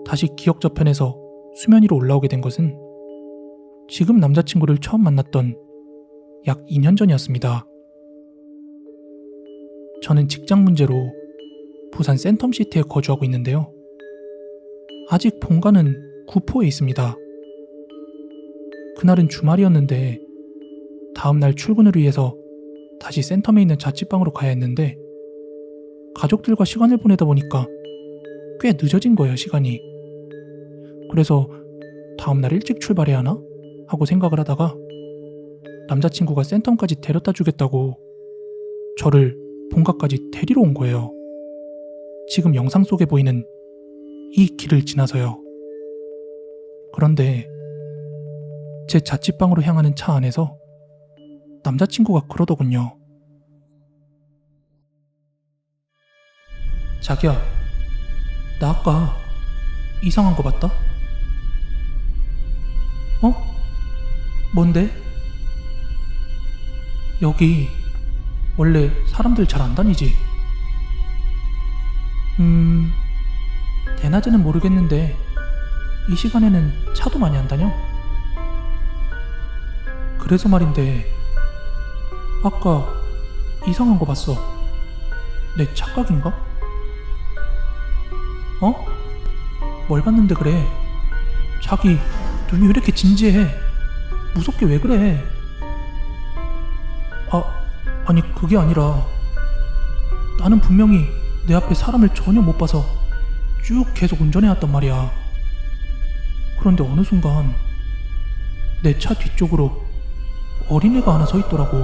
다시 기억 저편에서 수면 위로 올라오게 된 것은 지금 남자친구를 처음 만났던 약 2년 전이었습니다. 저는 직장 문제로 부산 센텀시티에 거주하고 있는데요. 아직 본가는 구포에 있습니다. 그날은 주말이었는데 다음날 출근을 위해서 다시 센텀에 있는 자취방으로 가야 했는데 가족들과 시간을 보내다 보니까 꽤 늦어진 거예요, 시간이. 그래서 다음날 일찍 출발해야 하나? 하고 생각을 하다가 남자친구가 센텀까지 데려다 주겠다고 저를 본가까지 데리러 온 거예요. 지금 영상 속에 보이는 이 길을 지나서요. 그런데 제 자취방으로 향하는 차 안에서 남자친구가 그러더군요. 자기야, 나 아까 이상한 거 봤다? 어? 뭔데? 여기 원래 사람들 잘 안 다니지? 대낮에는 모르겠는데 이 시간에는 차도 많이 안 다녀. 그래서 말인데 아까 이상한 거 봤어. 내 착각인가? 어? 뭘 봤는데 그래? 자기 눈이 왜 이렇게 진지해? 무섭게 왜 그래? 아니 그게 아니라 나는 분명히 내 앞에 사람을 전혀 못 봐서 쭉 계속 운전해왔단 말이야. 그런데 어느 순간 내 차 뒤쪽으로 어린애가 하나 서 있더라고.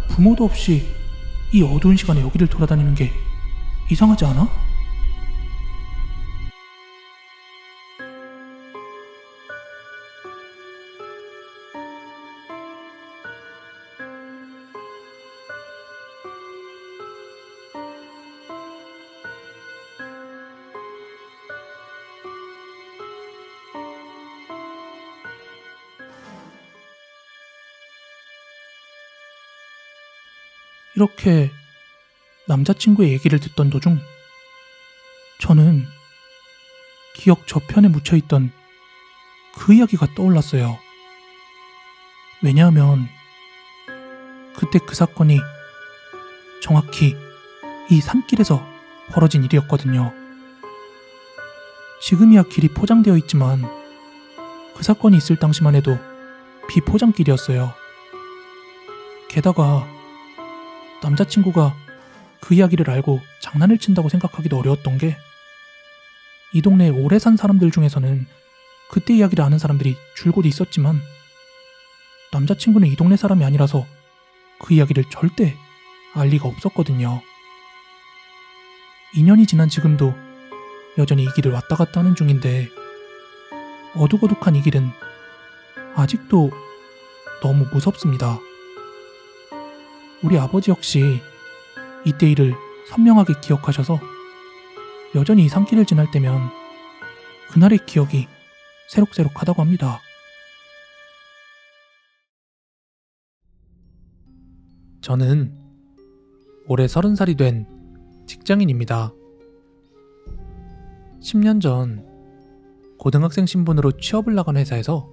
부모도 없이 이 어두운 시간에 여기를 돌아다니는 게 이상하지 않아? 이렇게 남자친구의 얘기를 듣던 도중 저는 기억 저편에 묻혀있던 그 이야기가 떠올랐어요. 왜냐하면 그때 그 사건이 정확히 이 산길에서 벌어진 일이었거든요. 지금이야 길이 포장되어 있지만 그 사건이 있을 당시만 해도 비포장길이었어요. 게다가 남자친구가 그 이야기를 알고 장난을 친다고 생각하기도 어려웠던 게 이 동네에 오래 산 사람들 중에서는 그때 이야기를 아는 사람들이 줄곧 있었지만 남자친구는 이 동네 사람이 아니라서 그 이야기를 절대 알 리가 없었거든요. 2년이 지난 지금도 여전히 이 길을 왔다 갔다 하는 중인데 어둑어둑한 이 길은 아직도 너무 무섭습니다. 우리 아버지 역시 이때 일을 선명하게 기억하셔서 여전히 이 산길을 지날 때면 그날의 기억이 새록새록하다고 합니다. 저는 올해 30살이 된 직장인입니다. 10년 전 고등학생 신분으로 취업을 나간 회사에서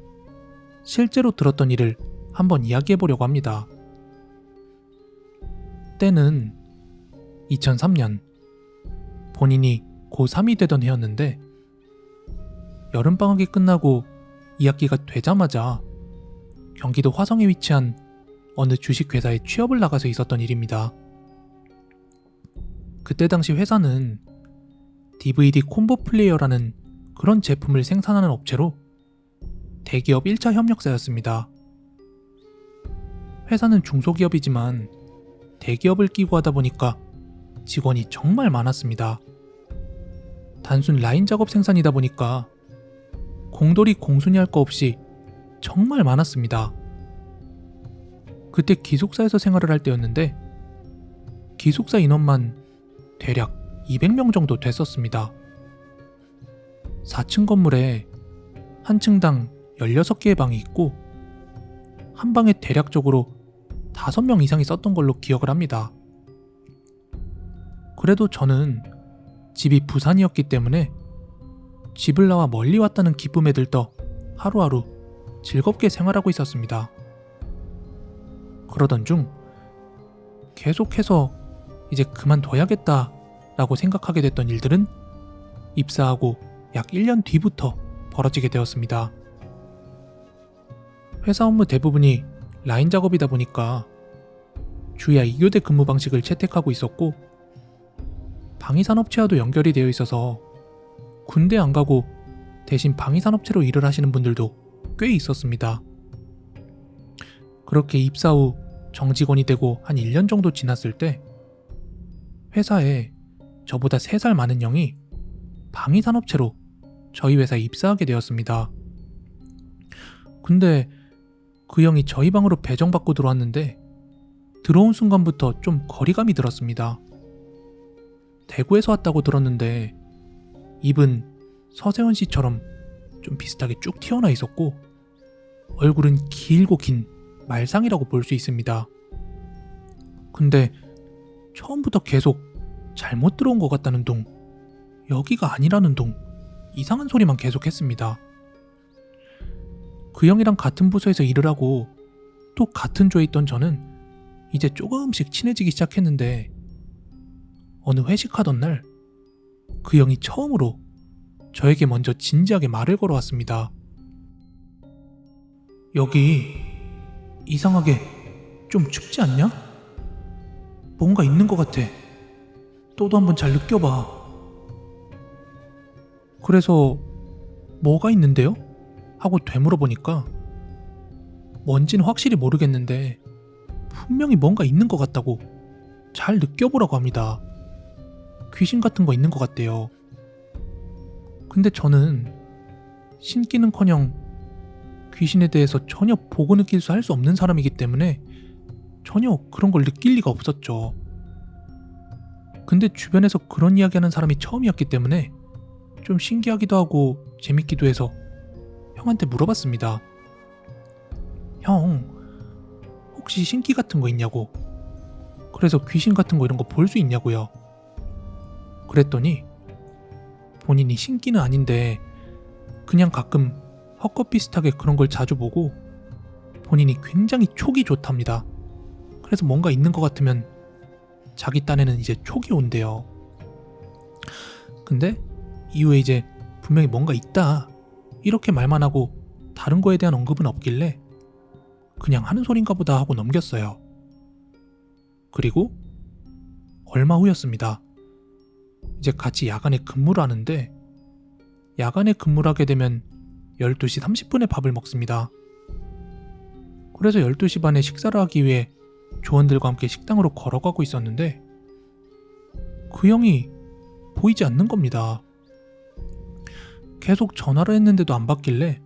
실제로 들었던 일을 한번 이야기해 보려고 합니다. 때는 2003년 본인이 고3이 되던 해였는데 여름방학이 끝나고 2학기가 되자마자 경기도 화성에 위치한 어느 주식회사에 취업을 나가서 있었던 일입니다. 그때 당시 회사는 DVD 콤보 플레이어라는 그런 제품을 생산하는 업체로 대기업 1차 협력사였습니다. 회사는 중소기업이지만 대기업을 끼고 하다 보니까 직원이 정말 많았습니다. 단순 라인 작업 생산이다 보니까 공돌이 공순이 할 거 없이 정말 많았습니다. 그때 기숙사에서 생활을 할 때였는데 기숙사 인원만 대략 200명 정도 됐었습니다. 4층 건물에 한 층당 16개의 방이 있고 한 방에 대략적으로 5명 이상이 썼던 걸로 기억을 합니다. 그래도 저는 집이 부산이었기 때문에 집을 나와 멀리 왔다는 기쁨에 들떠 하루하루 즐겁게 생활하고 있었습니다. 그러던 중 계속해서 이제 그만둬야겠다 라고 생각하게 됐던 일들은 입사하고 약 1년 뒤부터 벌어지게 되었습니다. 회사 업무 대부분이 라인 작업이다 보니까 주야 2교대 근무 방식을 채택하고 있었고 방위산업체와도 연결이 되어 있어서 군대 안 가고 대신 방위산업체로 일을 하시는 분들도 꽤 있었습니다. 그렇게 입사 후 정직원이 되고 한 1년 정도 지났을 때 회사에 저보다 3살 많은 형이 방위산업체로 저희 회사에 입사하게 되었습니다. 근데 그 형이 저희 방으로 배정받고 들어왔는데 들어온 순간부터 좀 거리감이 들었습니다. 대구에서 왔다고 들었는데 입은 서세원 씨처럼 좀 비슷하게 쭉 튀어나 있었고 얼굴은 길고 긴 말상이라고 볼 수 있습니다. 근데 처음부터 계속 잘못 들어온 것 같다는 둥, 여기가 아니라는 둥, 이상한 소리만 계속했습니다. 그 형이랑 같은 부서에서 일을 하고 또 같은 조에 있던 저는 이제 조금씩 친해지기 시작했는데 어느 회식하던 날 그 형이 처음으로 저에게 먼저 진지하게 말을 걸어왔습니다. 여기 이상하게 좀 춥지 않냐? 뭔가 있는 것 같아. 너도 한번 잘 느껴봐. 그래서 뭐가 있는데요? 하고 되물어보니까 뭔지는 확실히 모르겠는데 분명히 뭔가 있는 것 같다고 잘 느껴보라고 합니다. 귀신 같은 거 있는 것 같대요. 근데 저는 신기는커녕 귀신에 대해서 전혀 보고 느낄 수 할 수 없는 사람이기 때문에 전혀 그런 걸 느낄 리가 없었죠. 근데 주변에서 그런 이야기하는 사람이 처음이었기 때문에 좀 신기하기도 하고 재밌기도 해서 형한테 물어봤습니다. 형, 혹시 신기 같은 거 있냐고. 그래서 귀신 같은 거 이런 거 볼 수 있냐고요. 그랬더니 본인이 신기는 아닌데 그냥 가끔 헛것 비슷하게 그런 걸 자주 보고 본인이 굉장히 촉이 좋답니다. 그래서 뭔가 있는 것 같으면 자기 딴에는 이제 촉이 온대요. 근데 이후에 이제 분명히 뭔가 있다 이렇게 말만 하고 다른 거에 대한 언급은 없길래 그냥 하는 소린가 보다 하고 넘겼어요. 그리고 얼마 후였습니다. 이제 같이 야간에 근무를 하는데 야간에 근무를 하게 되면 12시 30분에 밥을 먹습니다. 그래서 12시 반에 식사를 하기 위해 조원들과 함께 식당으로 걸어가고 있었는데 그 형이 보이지 않는 겁니다. 계속 전화를 했는데도 안 받길래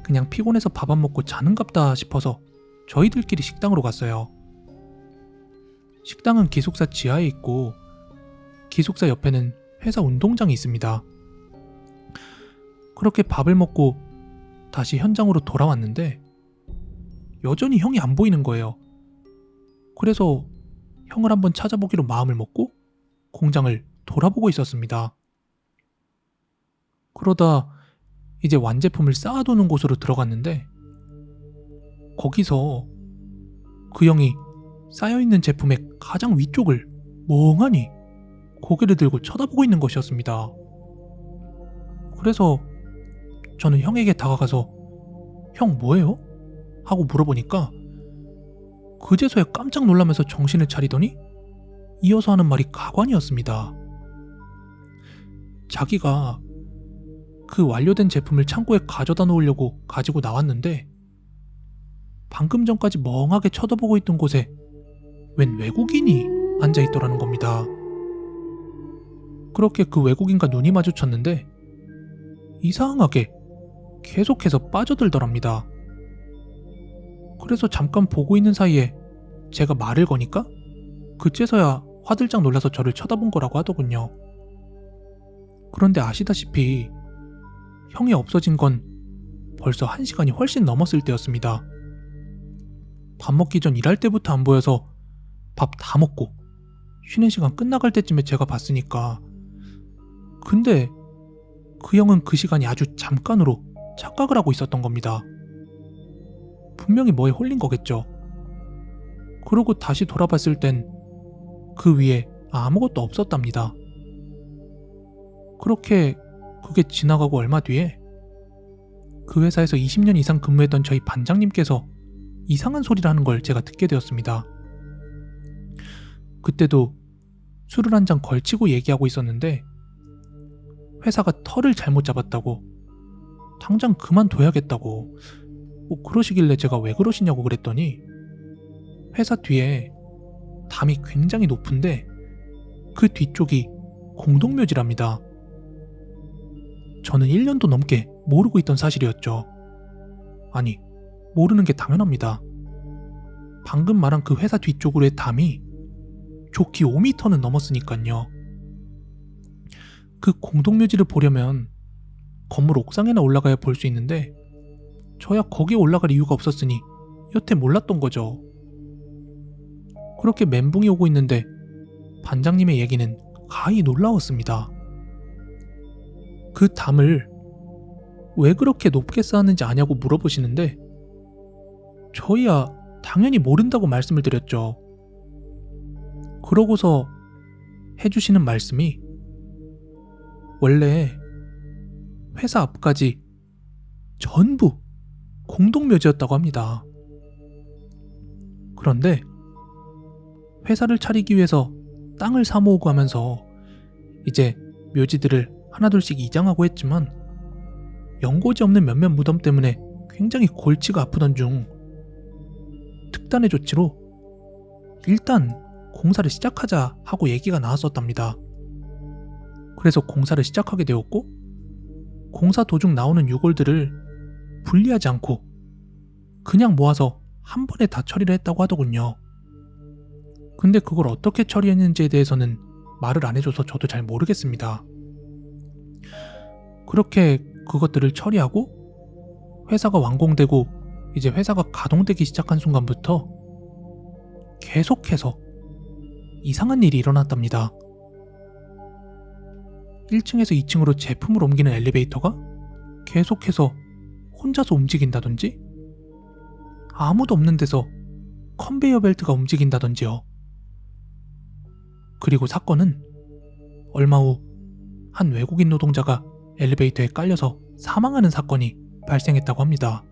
그냥 피곤해서 밥 안 먹고 자는갑다 싶어서 저희들끼리 식당으로 갔어요. 식당은 기숙사 지하에 있고 기숙사 옆에는 회사 운동장이 있습니다. 그렇게 밥을 먹고 다시 현장으로 돌아왔는데 여전히 형이 안 보이는 거예요. 그래서 형을 한번 찾아보기로 마음을 먹고 공장을 돌아보고 있었습니다. 그러다 이제 완제품을 쌓아두는 곳으로 들어갔는데 거기서 그 형이 쌓여있는 제품의 가장 위쪽을 멍하니 고개를 들고 쳐다보고 있는 것이었습니다. 그래서 저는 형에게 다가가서 형 뭐예요? 하고 물어보니까 그제서야 깜짝 놀라면서 정신을 차리더니 이어서 하는 말이 가관이었습니다. 자기가 그 완료된 제품을 창고에 가져다 놓으려고 가지고 나왔는데 방금 전까지 멍하게 쳐다보고 있던 곳에 웬 외국인이 앉아있더라는 겁니다. 그렇게 그 외국인과 눈이 마주쳤는데 이상하게 계속해서 빠져들더랍니다. 그래서 잠깐 보고 있는 사이에 제가 말을 거니까 그제서야 화들짝 놀라서 저를 쳐다본 거라고 하더군요. 그런데 아시다시피 형이 없어진 건 벌써 1시간이 훨씬 넘었을 때였습니다. 밥 먹기 전 일할 때부터 안 보여서 밥 다 먹고 쉬는 시간 끝나갈 때쯤에 제가 봤으니까 근데 그 형은 그 시간이 아주 잠깐으로 착각을 하고 있었던 겁니다. 분명히 뭐에 홀린 거겠죠. 그러고 다시 돌아봤을 땐 그 위에 아무것도 없었답니다. 그렇게 그게 지나가고 얼마 뒤에 그 회사에서 20년 이상 근무했던 저희 반장님께서 이상한 소리를 하는 걸 제가 듣게 되었습니다. 그때도 술을 한 잔 걸치고 얘기하고 있었는데 회사가 털을 잘못 잡았다고 당장 그만둬야겠다고 그러시길래 제가 왜 그러시냐고 그랬더니 회사 뒤에 담이 굉장히 높은데 그 뒤쪽이 공동묘지랍니다. 저는 1년도 넘게 모르고 있던 사실이었죠. 아니, 모르는 게 당연합니다. 방금 말한 그 회사 뒤쪽으로의 담이 좋기 5m는 넘었으니까요. 그 공동묘지를 보려면 건물 옥상에나 올라가야 볼 수 있는데 저야 거기에 올라갈 이유가 없었으니 여태 몰랐던 거죠. 그렇게 멘붕이 오고 있는데 반장님의 얘기는 가히 놀라웠습니다. 그 담을 왜 그렇게 높게 쌓았는지 아냐고 물어보시는데 저희야 당연히 모른다고 말씀을 드렸죠. 그러고서 해주시는 말씀이 원래 회사 앞까지 전부 공동묘지였다고 합니다. 그런데 회사를 차리기 위해서 땅을 사모으고 하면서 이제 묘지들을 하나둘씩 이장하고 했지만 연고지 없는 몇몇 무덤 때문에 굉장히 골치가 아프던 중 특단의 조치로 일단 공사를 시작하자 하고 얘기가 나왔었답니다. 그래서 공사를 시작하게 되었고 공사 도중 나오는 유골들을 분리하지 않고 그냥 모아서 한 번에 다 처리를 했다고 하더군요. 근데 그걸 어떻게 처리했는지에 대해서는 말을 안 해줘서 저도 잘 모르겠습니다. 그렇게 그것들을 처리하고 회사가 완공되고 이제 회사가 가동되기 시작한 순간부터 계속해서 이상한 일이 일어났답니다. 1층에서 2층으로 제품을 옮기는 엘리베이터가 계속해서 혼자서 움직인다든지 아무도 없는 데서 컨베이어 벨트가 움직인다든지요. 그리고 사건은 얼마 후 한 외국인 노동자가 엘리베이터에 깔려서 사망하는 사건이 발생했다고 합니다.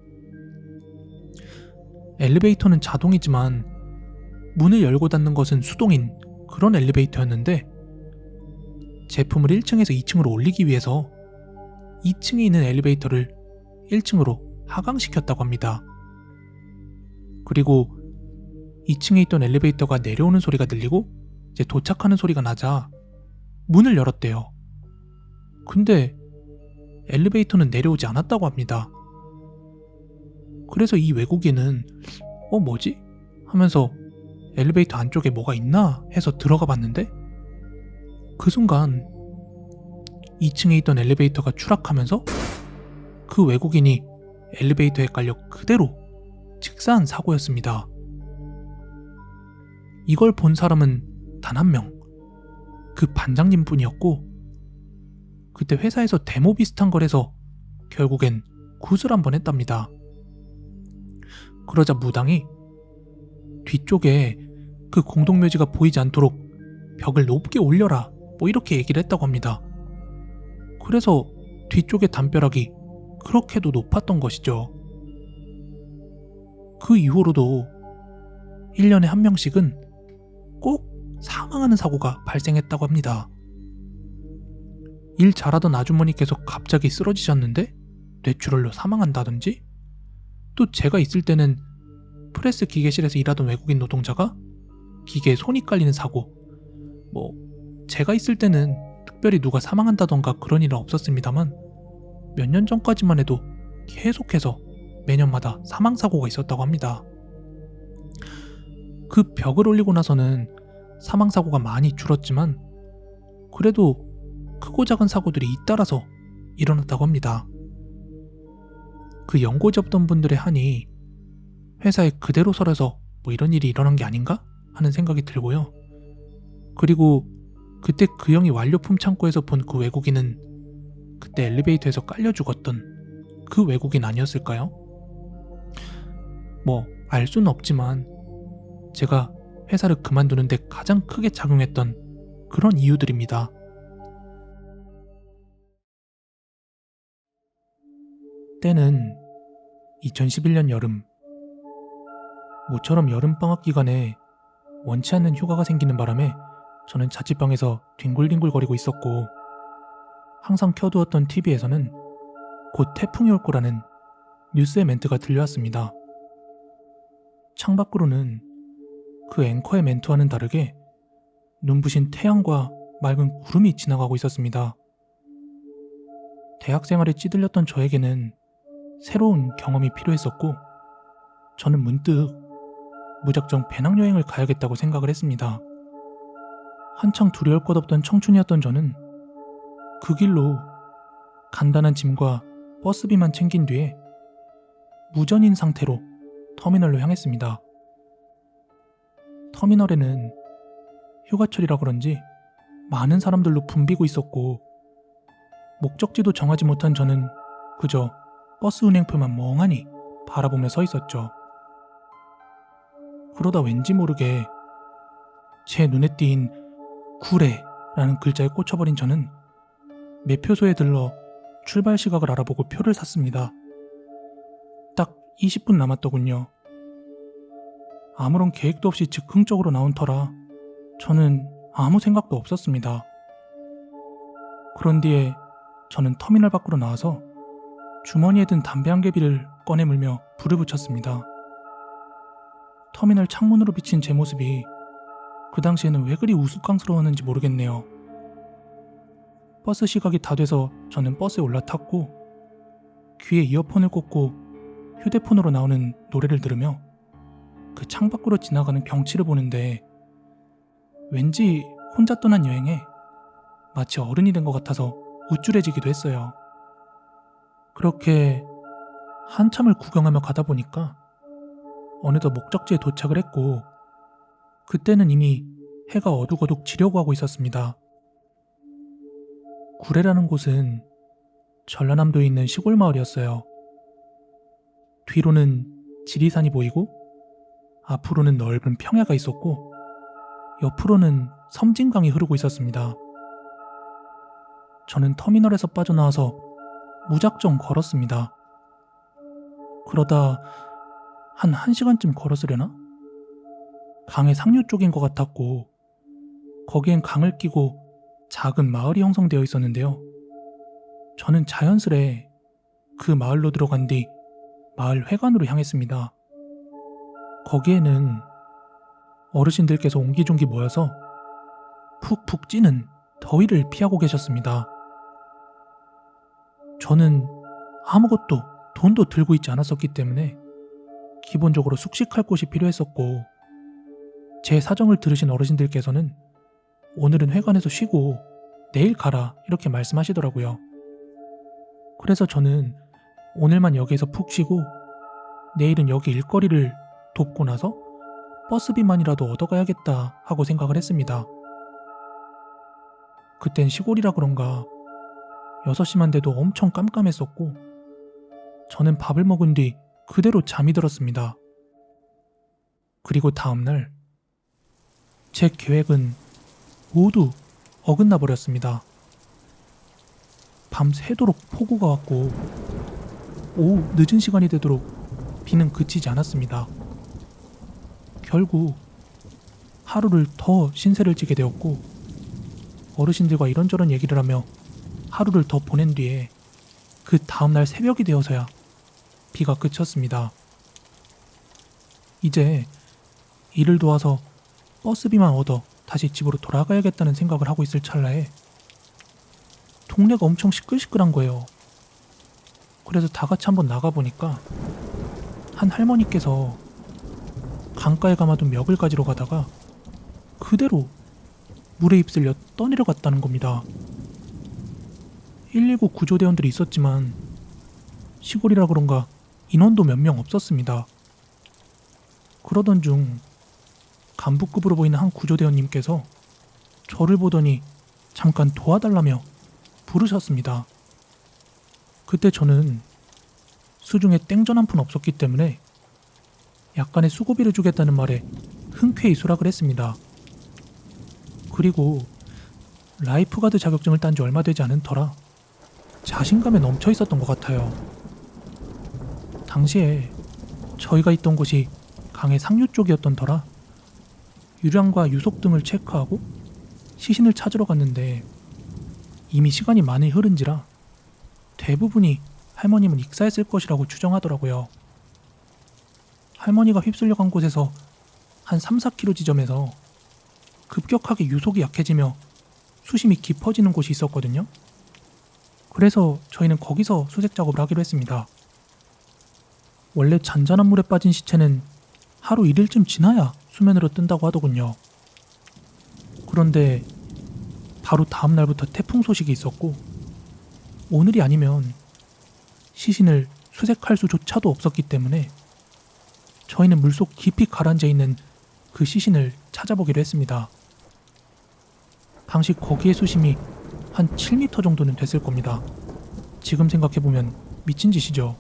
엘리베이터는 자동이지만 문을 열고 닫는 것은 수동인 그런 엘리베이터였는데 제품을 1층에서 2층으로 올리기 위해서 2층에 있는 엘리베이터를 1층으로 하강시켰다고 합니다. 그리고 2층에 있던 엘리베이터가 내려오는 소리가 들리고 이제 도착하는 소리가 나자 문을 열었대요. 근데 엘리베이터는 내려오지 않았다고 합니다. 그래서 이 외국인은 뭐지? 하면서 엘리베이터 안쪽에 뭐가 있나 해서 들어가 봤는데 그 순간 2층에 있던 엘리베이터가 추락하면서 그 외국인이 엘리베이터에 깔려 그대로 직사한 사고였습니다. 이걸 본 사람은 단 한 명, 그 반장님 뿐이었고 그때 회사에서 데모 비슷한 걸 해서 결국엔 굿을 한번 했답니다. 그러자 무당이 뒤쪽에 그 공동묘지가 보이지 않도록 벽을 높게 올려라 이렇게 얘기를 했다고 합니다. 그래서 뒤쪽의 담벼락이 그렇게도 높았던 것이죠. 그 이후로도 1년에 한 명씩은 꼭 사망하는 사고가 발생했다고 합니다. 일 잘하던 아주머니께서 갑자기 쓰러지셨는데 뇌출혈로 사망한다든지 또 제가 있을 때는 프레스 기계실에서 일하던 외국인 노동자가 기계에 손이 깔리는 사고 제가 있을 때는 특별히 누가 사망한다던가 그런 일은 없었습니다만 몇 년 전까지만 해도 계속해서 매년마다 사망사고가 있었다고 합니다. 그 벽을 올리고 나서는 사망사고가 많이 줄었지만 그래도 크고 작은 사고들이 잇따라서 일어났다고 합니다. 그 연고지 없던 분들의 한이 회사에 그대로 서려서 이런 일이 일어난 게 아닌가 하는 생각이 들고요. 그리고 그때 그 형이 완료품 창고에서 본 그 외국인은 그때 엘리베이터에서 깔려 죽었던 그 외국인 아니었을까요? 알 수는 없지만 제가 회사를 그만두는데 가장 크게 작용했던 그런 이유들입니다. 때는 2011년 여름. 모처럼 여름방학 기간에 원치 않는 휴가가 생기는 바람에 저는 자취방에서 뒹굴뒹굴거리고 있었고 항상 켜두었던 TV에서는 곧 태풍이 올 거라는 뉴스의 멘트가 들려왔습니다. 창밖으로는 그 앵커의 멘트와는 다르게 눈부신 태양과 맑은 구름이 지나가고 있었습니다. 대학생활에 찌들렸던 저에게는 새로운 경험이 필요했었고 저는 문득 무작정 배낭여행을 가야겠다고 생각을 했습니다. 한창 두려울 것 없던 청춘이었던 저는 그 길로 간단한 짐과 버스비만 챙긴 뒤에 무전인 상태로 터미널로 향했습니다. 터미널에는 휴가철이라 그런지 많은 사람들로 붐비고 있었고 목적지도 정하지 못한 저는 그저 버스 운행표만 멍하니 바라보며 서 있었죠. 그러다 왠지 모르게 제 눈에 띈 구례라는 글자에 꽂혀버린 저는 매표소에 들러 출발 시각을 알아보고 표를 샀습니다. 딱 20분 남았더군요. 아무런 계획도 없이 즉흥적으로 나온 터라 저는 아무 생각도 없었습니다. 그런 뒤에 저는 터미널 밖으로 나와서 주머니에 든 담배 한 개비를 꺼내 물며 불을 붙였습니다. 터미널 창문으로 비친 제 모습이 그 당시에는 왜 그리 우스꽝스러웠는지 모르겠네요. 버스 시각이 다 돼서 저는 버스에 올라탔고 귀에 이어폰을 꽂고 휴대폰으로 나오는 노래를 들으며 그 창밖으로 지나가는 경치를 보는데 왠지 혼자 떠난 여행에 마치 어른이 된 것 같아서 우쭐해지기도 했어요. 그렇게 한참을 구경하며 가다 보니까 어느덧 목적지에 도착을 했고 그때는 이미 해가 어둑어둑 지려고 하고 있었습니다. 구례라는 곳은 전라남도에 있는 시골 마을이었어요. 뒤로는 지리산이 보이고 앞으로는 넓은 평야가 있었고 옆으로는 섬진강이 흐르고 있었습니다. 저는 터미널에서 빠져나와서 무작정 걸었습니다. 그러다 한 1시간쯤 걸었으려나? 강의 상류 쪽인 것 같았고 거기엔 강을 끼고 작은 마을이 형성되어 있었는데요. 저는 자연스레 그 마을로 들어간 뒤 마을 회관으로 향했습니다. 거기에는 어르신들께서 옹기종기 모여서 푹푹 찌는 더위를 피하고 계셨습니다. 저는 아무것도 돈도 들고 있지 않았었기 때문에 기본적으로 숙식할 곳이 필요했었고 제 사정을 들으신 어르신들께서는 오늘은 회관에서 쉬고 내일 가라 이렇게 말씀하시더라고요. 그래서 저는 오늘만 여기에서 푹 쉬고 내일은 여기 일거리를 돕고 나서 버스비만이라도 얻어가야겠다 하고 생각을 했습니다. 그땐 시골이라 그런가 6시만 돼도 엄청 깜깜했었고 저는 밥을 먹은 뒤 그대로 잠이 들었습니다. 그리고 다음날 제 계획은 모두 어긋나 버렸습니다. 밤새도록 폭우가 왔고 오후 늦은 시간이 되도록 비는 그치지 않았습니다. 결국 하루를 더 신세를 지게 되었고 어르신들과 이런저런 얘기를 하며 하루를 더 보낸 뒤에 그 다음날 새벽이 되어서야 비가 그쳤습니다. 이제 일을 도와서 버스비만 얻어 다시 집으로 돌아가야겠다는 생각을 하고 있을 찰나에 동네가 엄청 시끌시끌한 거예요. 그래서 다 같이 한번 나가보니까 한 할머니께서 강가에 감아둔 멱을 가지러 가다가 그대로 물에 휩쓸려 떠내려갔다는 겁니다. 119 구조대원들이 있었지만 시골이라 그런가 인원도 몇 명 없었습니다. 그러던 중 간부급으로 보이는 한 구조대원님께서 저를 보더니 잠깐 도와달라며 부르셨습니다. 그때 저는 수중에 땡전 한 푼 없었기 때문에 약간의 수고비를 주겠다는 말에 흔쾌히 수락을 했습니다. 그리고 라이프가드 자격증을 딴 지 얼마 되지 않은 터라 자신감에 넘쳐 있었던 것 같아요. 당시에 저희가 있던 곳이 강의 상류 쪽이었던 터라 유량과 유속 등을 체크하고 시신을 찾으러 갔는데 이미 시간이 많이 흐른지라 대부분이 할머님은 익사했을 것이라고 추정하더라고요. 할머니가 휩쓸려 간 곳에서 한 3-4km 지점에서 급격하게 유속이 약해지며 수심이 깊어지는 곳이 있었거든요. 그래서 저희는 거기서 수색 작업을 하기로 했습니다. 원래 잔잔한 물에 빠진 시체는 하루 1일쯤 지나야 수면으로 뜬다고 하더군요. 그런데 바로 다음 날부터 태풍 소식이 있었고 오늘이 아니면 시신을 수색할 수조차도 없었기 때문에 저희는 물속 깊이 가라앉아 있는 그 시신을 찾아보기로 했습니다. 당시 거기의 수심이 한 7m 정도는 됐을 겁니다. 지금 생각해보면 미친 짓이죠.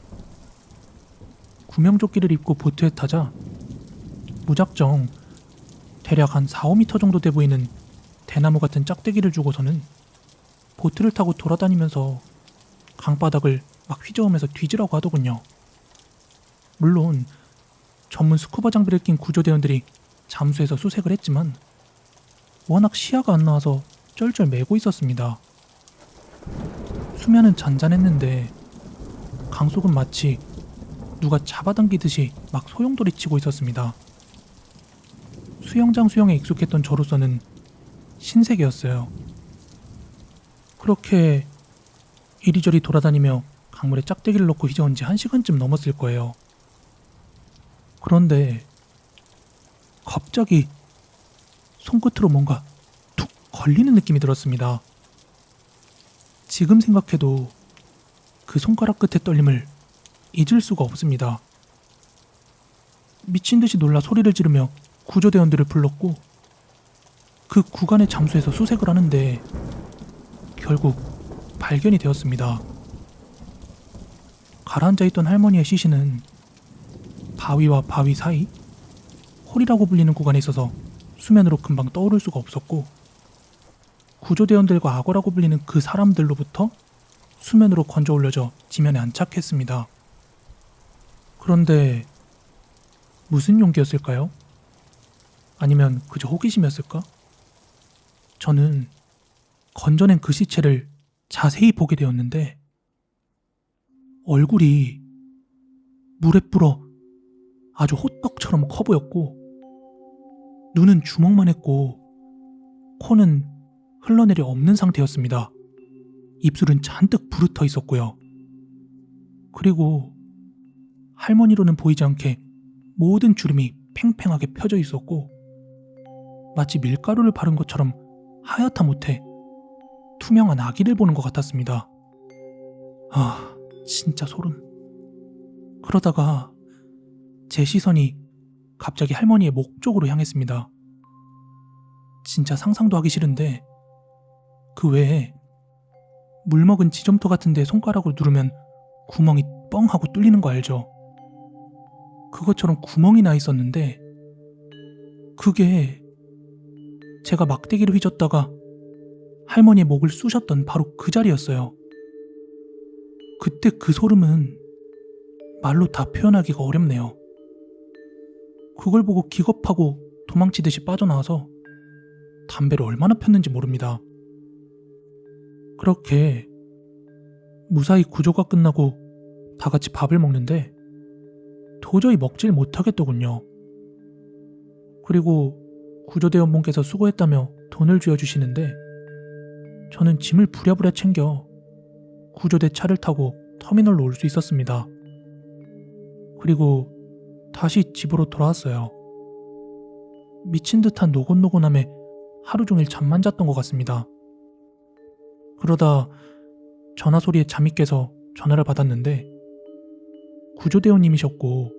구명조끼를 입고 보트에 타자 무작정 대략 한 4-5m 정도 돼 보이는 대나무 같은 짝대기를 주고서는 보트를 타고 돌아다니면서 강바닥을 막 휘저으면서 뒤지라고 하더군요. 물론 전문 스쿠버 장비를 낀 구조대원들이 잠수해서 수색을 했지만 워낙 시야가 안 나와서 쩔쩔 매고 있었습니다. 수면은 잔잔했는데 강속은 마치 누가 잡아당기듯이 막 소용돌이 치고 있었습니다. 수영장 수영에 익숙했던 저로서는 신세계였어요. 그렇게 이리저리 돌아다니며 강물에 짝대기를 넣고 휘저은 지 1시간쯤 넘었을 거예요. 그런데 갑자기 손끝으로 뭔가 툭 걸리는 느낌이 들었습니다. 지금 생각해도 그 손가락 끝의 떨림을 잊을 수가 없습니다. 미친 듯이 놀라 소리를 지르며 구조대원들을 불렀고 그 구간에 잠수해서 수색을 하는데 결국 발견이 되었습니다. 가라앉아 있던 할머니의 시신은 바위와 바위 사이, 홀이라고 불리는 구간에 있어서 수면으로 금방 떠오를 수가 없었고, 구조대원들과 악어라고 불리는 그 사람들로부터 수면으로 건져 올려져 지면에 안착했습니다. 그런데 무슨 용기였을까요? 아니면 그저 호기심이었을까? 저는 건져낸 그 시체를 자세히 보게 되었는데 얼굴이 물에 불어 아주 호떡처럼 커 보였고, 눈은 주먹만 했고, 코는 흘러내려 없는 상태였습니다. 입술은 잔뜩 부르터 있었고요. 그리고 할머니로는 보이지 않게 모든 주름이 팽팽하게 펴져 있었고, 마치 밀가루를 바른 것처럼 하얗다 못해 투명한 아기를 보는 것 같았습니다. 아, 진짜 소름. 그러다가 제 시선이 갑자기 할머니의 목 쪽으로 향했습니다. 진짜 상상도 하기 싫은데 그 외에 물먹은 지점토 같은 데 손가락으로 누르면 구멍이 뻥 하고 뚫리는 거 알죠? 그것처럼 구멍이 나 있었는데 그게 제가 막대기를 휘젓다가 할머니의 목을 쑤셨던 바로 그 자리였어요. 그때 그 소름은 말로 다 표현하기가 어렵네요. 그걸 보고 기겁하고 도망치듯이 빠져나와서 담배를 얼마나 폈는지 모릅니다. 그렇게 무사히 구조가 끝나고 다 같이 밥을 먹는데 도저히 먹질 못하겠더군요. 그리고 구조대원분께서 수고했다며 돈을 쥐어주시는데 저는 짐을 부랴부랴 챙겨 구조대 차를 타고 터미널로 올 수 있었습니다. 그리고 다시 집으로 돌아왔어요. 미친 듯한 노곤노곤함에 하루 종일 잠만 잤던 것 같습니다. 그러다 전화 소리에 잠이 깨서 전화를 받았는데 구조대원님이셨고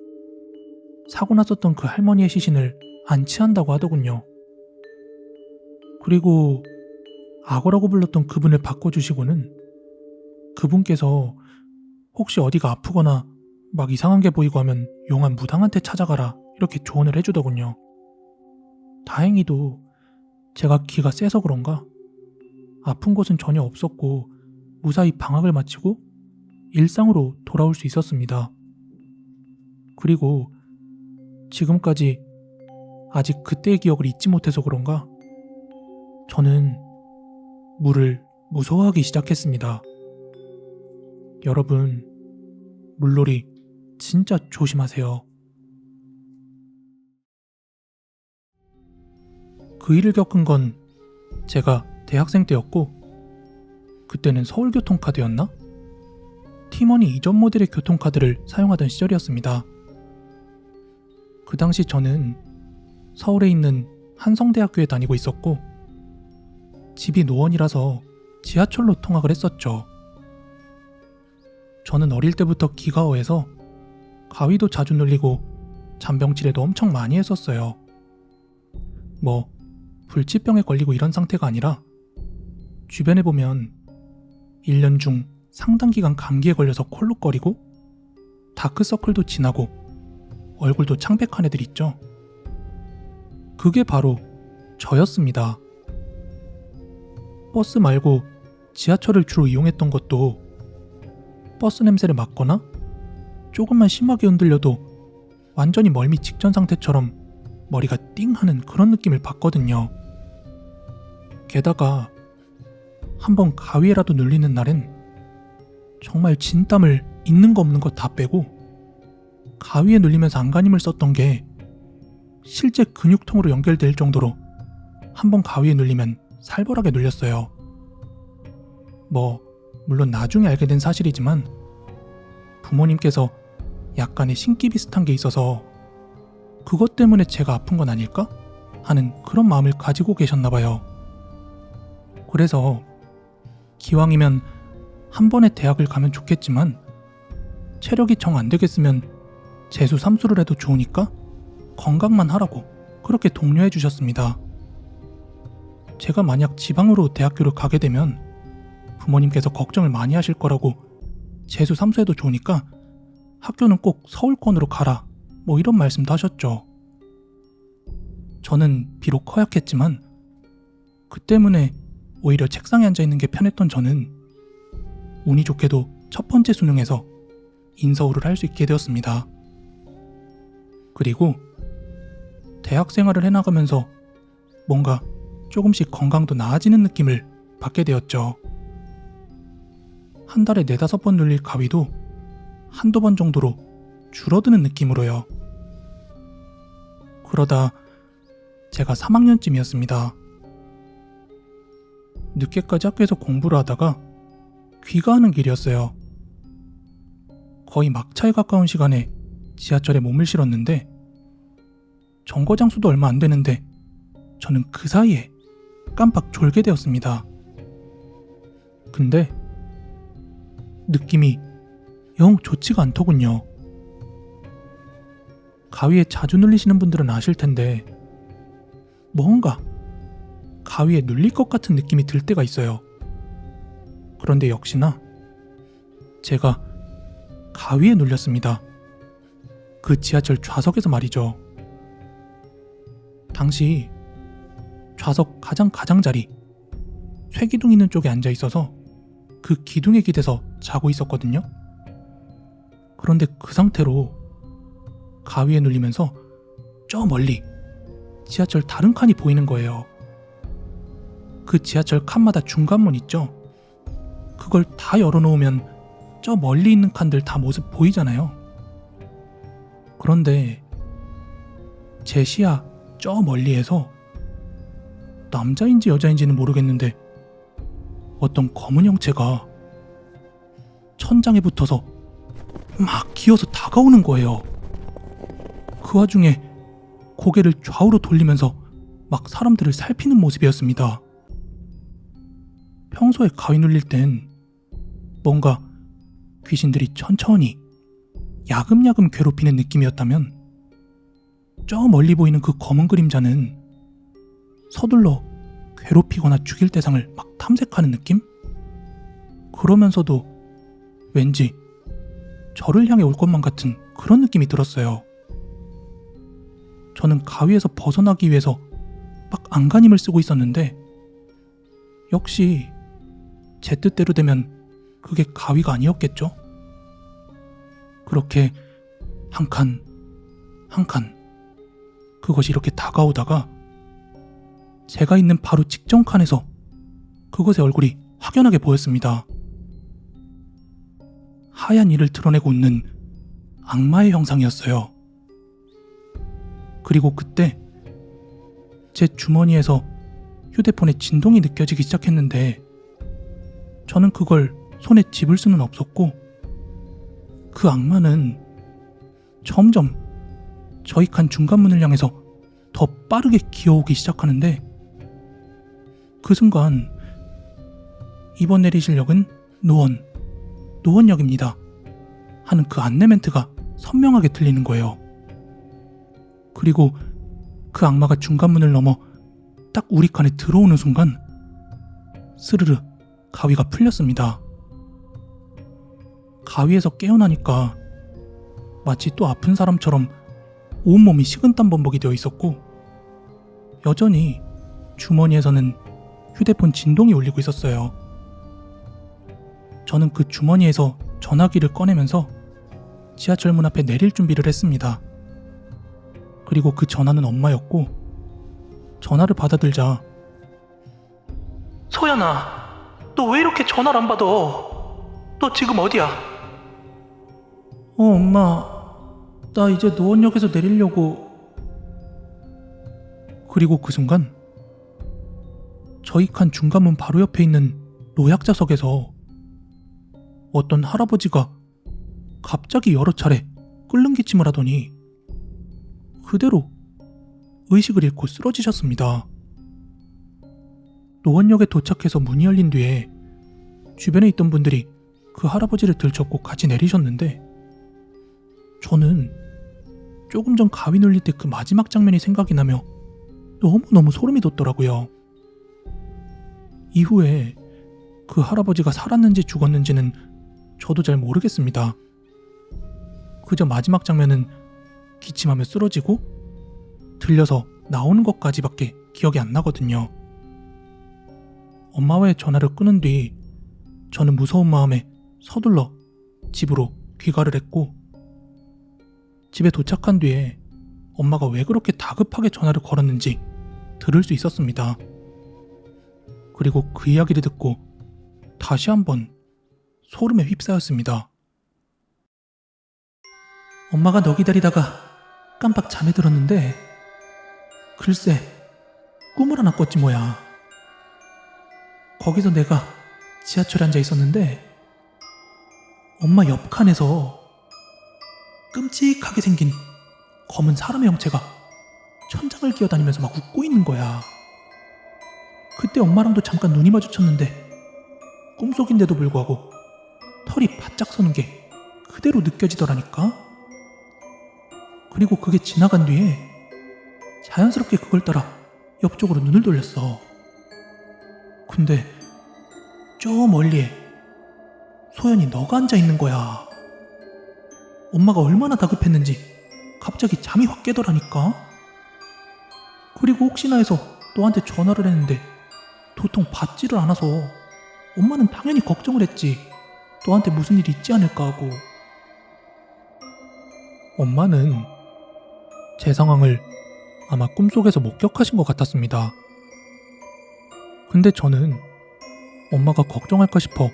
사고 났었던 그 할머니의 시신을 안치한다고 하더군요. 그리고 악어라고 불렀던 그분을 바꿔주시고는 그분께서 혹시 어디가 아프거나 막 이상한 게 보이고 하면 용한 무당한테 찾아가라 이렇게 조언을 해주더군요. 다행히도 제가 기가 세서 그런가 아픈 곳은 전혀 없었고 무사히 방학을 마치고 일상으로 돌아올 수 있었습니다. 그리고 지금까지 아직 그때의 기억을 잊지 못해서 그런가 저는 물을 무서워하기 시작했습니다. 여러분, 물놀이 진짜 조심하세요. 그 일을 겪은 건 제가 대학생 때였고 그때는 서울교통카드였나? 팀원이 이전 모델의 교통카드를 사용하던 시절이었습니다. 그 당시 저는 서울에 있는 한성대학교에 다니고 있었고 집이 노원이라서 지하철로 통학을 했었죠. 저는 어릴 때부터 기가 어해서 가위도 자주 눌리고 잔병치레도 엄청 많이 했었어요. 뭐 불치병에 걸리고 이런 상태가 아니라 주변에 보면 1년 중 상당 기간 감기에 걸려서 콜록거리고 다크서클도 진하고 얼굴도 창백한 애들 있죠. 그게 바로 저였습니다. 버스 말고 지하철을 주로 이용했던 것도 버스 냄새를 맡거나 조금만 심하게 흔들려도 완전히 멀미 직전 상태처럼 머리가 띵 하는 그런 느낌을 받거든요. 게다가 한번 가위에라도 눌리는 날엔 정말 진땀을 있는 거 없는 거 다 빼고 가위에 눌리면서 안간힘을 썼던 게 실제 근육통으로 연결될 정도로 한번 가위에 눌리면 살벌하게 눌렸어요. 물론 나중에 알게 된 사실이지만 부모님께서 약간의 신기 비슷한 게 있어서 그것 때문에 제가 아픈 건 아닐까? 하는 그런 마음을 가지고 계셨나봐요. 그래서 기왕이면 한 번에 대학을 가면 좋겠지만 체력이 정 안 되겠으면 재수 3수를 해도 좋으니까 건강만 하라고 그렇게 독려해 주셨습니다. 제가 만약 지방으로 대학교를 가게 되면 부모님께서 걱정을 많이 하실 거라고 재수 삼수해도 좋으니까 학교는 꼭 서울권으로 가라 뭐 이런 말씀도 하셨죠. 저는 비록 허약했지만 그 때문에 오히려 책상에 앉아있는 게 편했던 저는 운이 좋게도 첫 번째 수능에서 인서울을 할 수 있게 되었습니다. 그리고 대학 생활을 해나가면서 뭔가 조금씩 건강도 나아지는 느낌을 받게 되었죠. 한 달에 4-5번 눌릴 가위도 한두 번 정도로 줄어드는 느낌으로요. 그러다 제가 3학년쯤이었습니다. 늦게까지 학교에서 공부를 하다가 귀가하는 길이었어요. 거의 막차에 가까운 시간에 지하철에 몸을 실었는데 정거장수도 얼마 안 되는데 저는 그 사이에 깜빡 졸게 되었습니다. 근데 느낌이 영 좋지가 않더군요. 가위에 자주 눌리시는 분들은 아실 텐데 뭔가 가위에 눌릴 것 같은 느낌이 들 때가 있어요. 그런데 역시나 제가 가위에 눌렸습니다. 그 지하철 좌석에서 말이죠. 당시 좌석 가장자리 쇠기둥 있는 쪽에 앉아 있어서 그 기둥에 기대서 자고 있었거든요. 그런데 그 상태로 가위에 눌리면서 저 멀리 지하철 다른 칸이 보이는 거예요. 그 지하철 칸마다 중간문 있죠? 그걸 다 열어놓으면 저 멀리 있는 칸들 다 모습 보이잖아요. 그런데 제 시야 저 멀리에서 남자인지 여자인지는 모르겠는데 어떤 검은 형체가 천장에 붙어서 막 기어서 다가오는 거예요. 그 와중에 고개를 좌우로 돌리면서 막 사람들을 살피는 모습이었습니다. 평소에 가위 눌릴 땐 뭔가 귀신들이 천천히 야금야금 괴롭히는 느낌이었다면 저 멀리 보이는 그 검은 그림자는 서둘러 괴롭히거나 죽일 대상을 막 탐색하는 느낌? 그러면서도 왠지 저를 향해 올 것만 같은 그런 느낌이 들었어요. 저는 가위에서 벗어나기 위해서 막 안간힘을 쓰고 있었는데 역시 제 뜻대로 되면 그게 가위가 아니었겠죠? 그렇게 한 칸, 한 칸 그것이 이렇게 다가오다가 제가 있는 바로 직전 칸에서 그것의 얼굴이 확연하게 보였습니다. 하얀 이를 드러내고 웃는 악마의 형상이었어요. 그리고 그때 제 주머니에서 휴대폰의 진동이 느껴지기 시작했는데 저는 그걸 손에 집을 수는 없었고 그 악마는 점점 저희 칸 중간문을 향해서 더 빠르게 기어오기 시작하는데 그 순간 이번 내리실 역은 노원역입니다 하는 그 안내 멘트가 선명하게 들리는 거예요. 그리고 그 악마가 중간문을 넘어 딱 우리 칸에 들어오는 순간 스르르 가위가 풀렸습니다. 가위에서 깨어나니까 마치 또 아픈 사람처럼 온몸이 식은땀 범벅이 되어 있었고 여전히 주머니에서는 휴대폰 진동이 울리고 있었어요. 저는 그 주머니에서 전화기를 꺼내면서 지하철 문 앞에 내릴 준비를 했습니다. 그리고 그 전화는 엄마였고 전화를 받아들자 소연아, 너 왜 이렇게 전화를 안 받아? 너 지금 어디야? 엄마, 나 이제 노원역에서 내리려고. 그리고 그 순간 저희 칸 중간문 바로 옆에 있는 노약자석에서 어떤 할아버지가 갑자기 여러 차례 끓는 기침을 하더니 그대로 의식을 잃고 쓰러지셨습니다. 노원역에 도착해서 문이 열린 뒤에 주변에 있던 분들이 그 할아버지를 들쳤고 같이 내리셨는데 저는 조금 전 가위 눌릴 때 그 마지막 장면이 생각이 나며 너무너무 소름이 돋더라고요. 이후에 그 할아버지가 살았는지 죽었는지는 저도 잘 모르겠습니다. 그저 마지막 장면은 기침하며 쓰러지고 들려서 나오는 것까지밖에 기억이 안 나거든요. 엄마와의 전화를 끊은 뒤 저는 무서운 마음에 서둘러 집으로 귀가를 했고, 집에 도착한 뒤에 엄마가 왜 그렇게 다급하게 전화를 걸었는지 들을 수 있었습니다. 그리고 그 이야기를 듣고 다시 한번 소름에 휩싸였습니다. 엄마가 너 기다리다가 깜빡 잠에 들었는데 글쎄 꿈을 하나 꿨지 뭐야. 거기서 내가 지하철에 앉아 있었는데 엄마 옆 칸에서 끔찍하게 생긴 검은 사람의 형체가 천장을 기어다니면서 막 웃고 있는 거야. 그때 엄마랑도 잠깐 눈이 마주쳤는데 꿈속인데도 불구하고 털이 바짝 서는 게 그대로 느껴지더라니까. 그리고 그게 지나간 뒤에 자연스럽게 그걸 따라 옆쪽으로 눈을 돌렸어. 근데 저 멀리에 소연이 너가 앉아 있는 거야. 엄마가 얼마나 다급했는지 갑자기 잠이 확 깨더라니까. 그리고 혹시나 해서 너한테 전화를 했는데 도통 받지를 않아서 엄마는 당연히 걱정을 했지. 너한테 무슨 일이 있지 않을까 하고. 엄마는 제 상황을 아마 꿈속에서 목격하신 것 같았습니다. 근데 저는 엄마가 걱정할까 싶어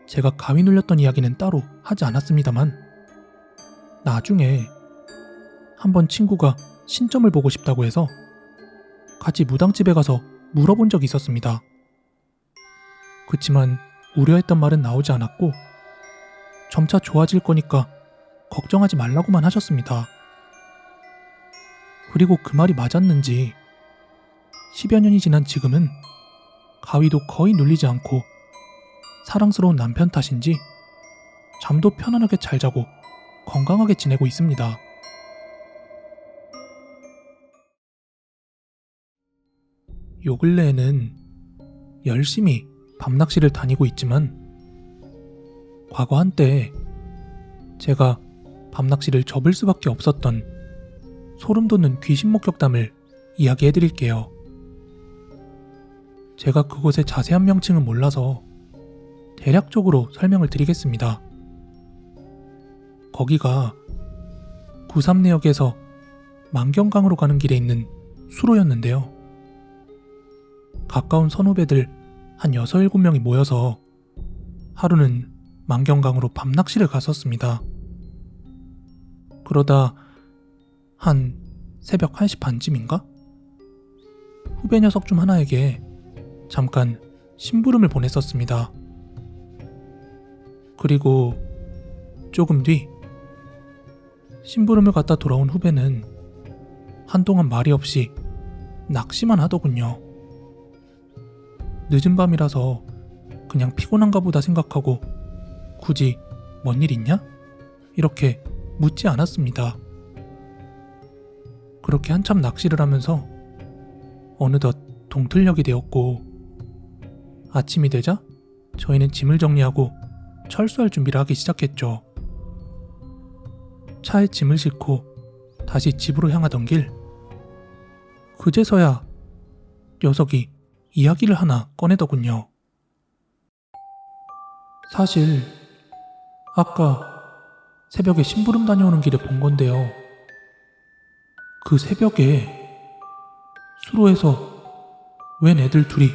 제가 가위 눌렸던 이야기는 따로 하지 않았습니다만, 나중에 한번 친구가 신점을 보고 싶다고 해서 같이 무당집에 가서 물어본 적이 있었습니다. 그치만 우려했던 말은 나오지 않았고 점차 좋아질 거니까 걱정하지 말라고만 하셨습니다. 그리고 그 말이 맞았는지 10여 년이 지난 지금은 가위도 거의 눌리지 않고 사랑스러운 남편 탓인지 잠도 편안하게 잘 자고 건강하게 지내고 있습니다. 요 근래에는 열심히 밤낚시를 다니고 있지만 과거 한때 제가 밤낚시를 접을 수밖에 없었던 소름 돋는 귀신 목격담을 이야기해 드릴게요. 제가 그곳의 자세한 명칭은 몰라서 대략적으로 설명을 드리겠습니다. 거기가 구삼내역에서 만경강으로 가는 길에 있는 수로였는데요. 가까운 선후배들 한 6, 7명이 모여서 하루는 만경강으로 밤낚시를 갔었습니다. 그러다 한 새벽 1시 반쯤인가? 후배 녀석 중 하나에게 잠깐 심부름을 보냈었습니다. 그리고 조금 뒤 심부름을 갔다 돌아온 후배는 한동안 말이 없이 낚시만 하더군요. 늦은 밤이라서 그냥 피곤한가 보다 생각하고 굳이 뭔 일 있냐? 이렇게 묻지 않았습니다. 그렇게 한참 낚시를 하면서 어느덧 동틀녘이 되었고, 아침이 되자 저희는 짐을 정리하고 철수할 준비를 하기 시작했죠. 차에 짐을 싣고 다시 집으로 향하던 길, 그제서야 녀석이 이야기를 하나 꺼내더군요. 사실 아까 새벽에 심부름 다녀오는 길에 본 건데요. 그 새벽에 수로에서 웬 애들 둘이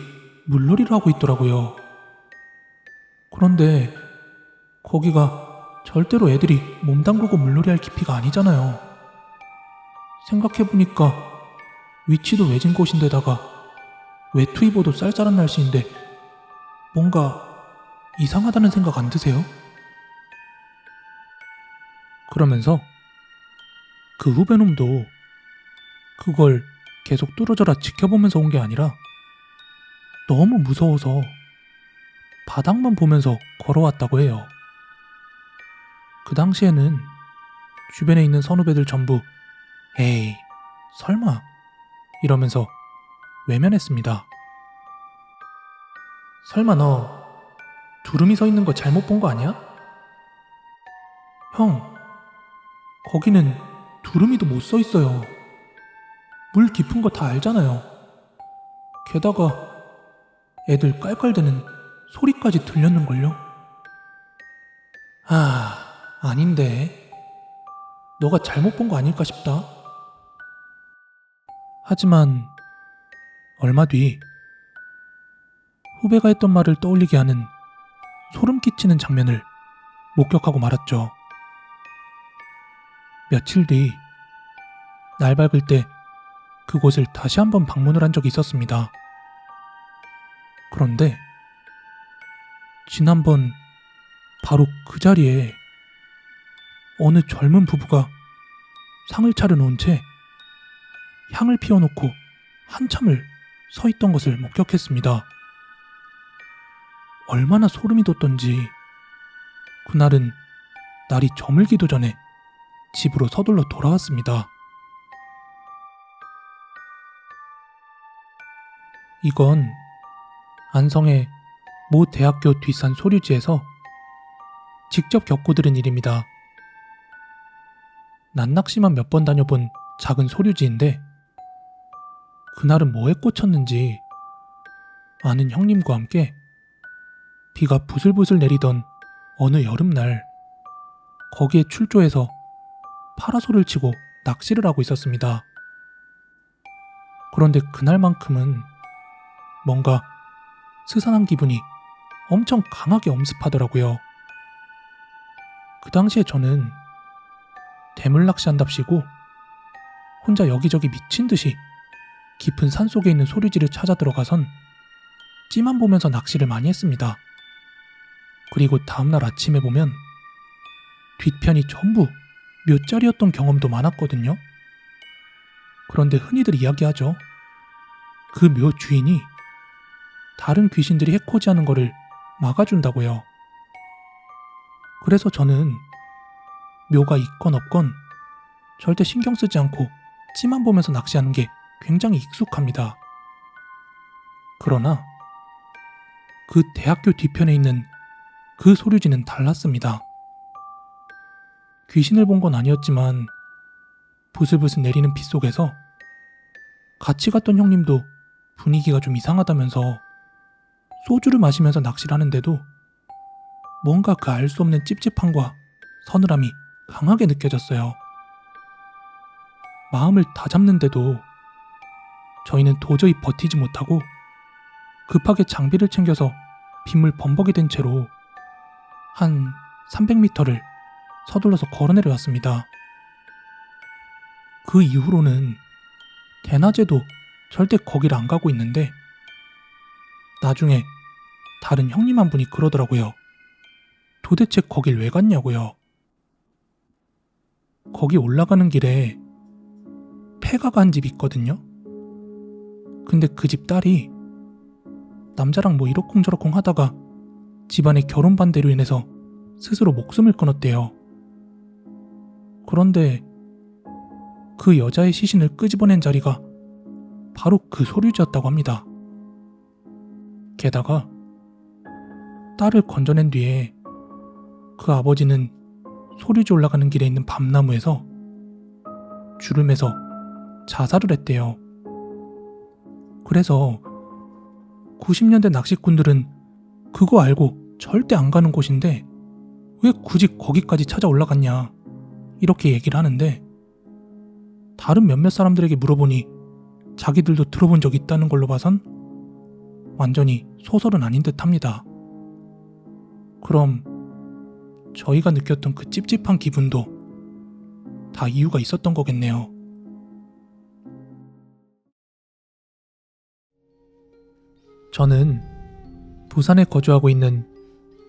물놀이를 하고 있더라고요. 그런데 거기가 절대로 애들이 몸 담그고 물놀이할 깊이가 아니잖아요. 생각해보니까 위치도 외진 곳인데다가 외투 입어도 쌀쌀한 날씨인데 뭔가 이상하다는 생각 안 드세요? 그러면서 그 후배놈도 그걸 계속 뚫어져라 지켜보면서 온 게 아니라 너무 무서워서 바닥만 보면서 걸어왔다고 해요. 그 당시에는 주변에 있는 선후배들 전부 에이 설마 이러면서 외면했습니다. 설마 너 두루미 서 있는 거 잘못 본 거 아니야? 형, 거기는 두루미도 못 서 있어요. 물 깊은 거 다 알잖아요. 게다가 애들 깔깔대는 소리까지 들렸는걸요? 아닌데. 너가 잘못 본 거 아닐까 싶다. 하지만 얼마 뒤 후배가 했던 말을 떠올리게 하는 소름 끼치는 장면을 목격하고 말았죠. 며칠 뒤 날 밝을 때 그곳을 다시 한번 방문을 한 적이 있었습니다. 그런데 지난번 바로 그 자리에 어느 젊은 부부가 상을 차려놓은 채 향을 피워놓고 한참을 서 있던 것을 목격했습니다. 얼마나 소름이 돋던지 그날은 날이 저물기도 전에 집으로 서둘러 돌아왔습니다. 이건 안성의 모 대학교 뒷산 소류지에서 직접 겪고 들은 일입니다. 난낚시만 몇 번 다녀본 작은 소류지인데 그날은 뭐에 꽂혔는지 아는 형님과 함께 비가 부슬부슬 내리던 어느 여름날 거기에 출조해서 파라솔을 치고 낚시를 하고 있었습니다. 그런데 그날만큼은 뭔가 스산한 기분이 엄청 강하게 엄습하더라고요. 그 당시에 저는 대물 낚시한답시고 혼자 여기저기 미친 듯이 깊은 산속에 있는 소류지를 찾아 들어가선 찌만 보면서 낚시를 많이 했습니다. 그리고 다음날 아침에 보면 뒷편이 전부 묘자리였던 경험도 많았거든요. 그런데 흔히들 이야기하죠. 그 묘 주인이 다른 귀신들이 해코지하는 거를 막아준다고요. 그래서 저는 묘가 있건 없건 절대 신경 쓰지 않고 찌만 보면서 낚시하는 게 굉장히 익숙합니다. 그러나 그 대학교 뒤편에 있는 그 소류지는 달랐습니다. 귀신을 본 건 아니었지만 부슬부슬 내리는 빗속에서 같이 갔던 형님도 분위기가 좀 이상하다면서 소주를 마시면서 낚시를 하는데도 뭔가 그 알 수 없는 찝찝함과 서늘함이 강하게 느껴졌어요. 마음을 다잡는데도 저희는 도저히 버티지 못하고 급하게 장비를 챙겨서 빗물 범벅이 된 채로 한 300m를 서둘러서 걸어 내려왔습니다. 그 이후로는 대낮에도 절대 거기를 안 가고 있는데 나중에 다른 형님 한 분이 그러더라고요. 도대체 거길 왜 갔냐고요. 거기 올라가는 길에 폐가가 한 집 있거든요. 근데 그 집 딸이 남자랑 뭐 이러쿵저러쿵 하다가 집안의 결혼 반대로 인해서 스스로 목숨을 끊었대요. 그런데 그 여자의 시신을 끄집어낸 자리가 바로 그 소류지였다고 합니다. 게다가 딸을 건져낸 뒤에 그 아버지는 소류지 올라가는 길에 있는 밤나무에서 주름에서 자살을 했대요. 그래서 90년대 낚시꾼들은 그거 알고 절대 안 가는 곳인데 왜 굳이 거기까지 찾아 올라갔냐 이렇게 얘기를 하는데 다른 몇몇 사람들에게 물어보니 자기들도 들어본 적이 있다는 걸로 봐선 완전히 소설은 아닌 듯 합니다. 그럼 저희가 느꼈던 그 찝찝한 기분도 다 이유가 있었던 거겠네요. 저는 부산에 거주하고 있는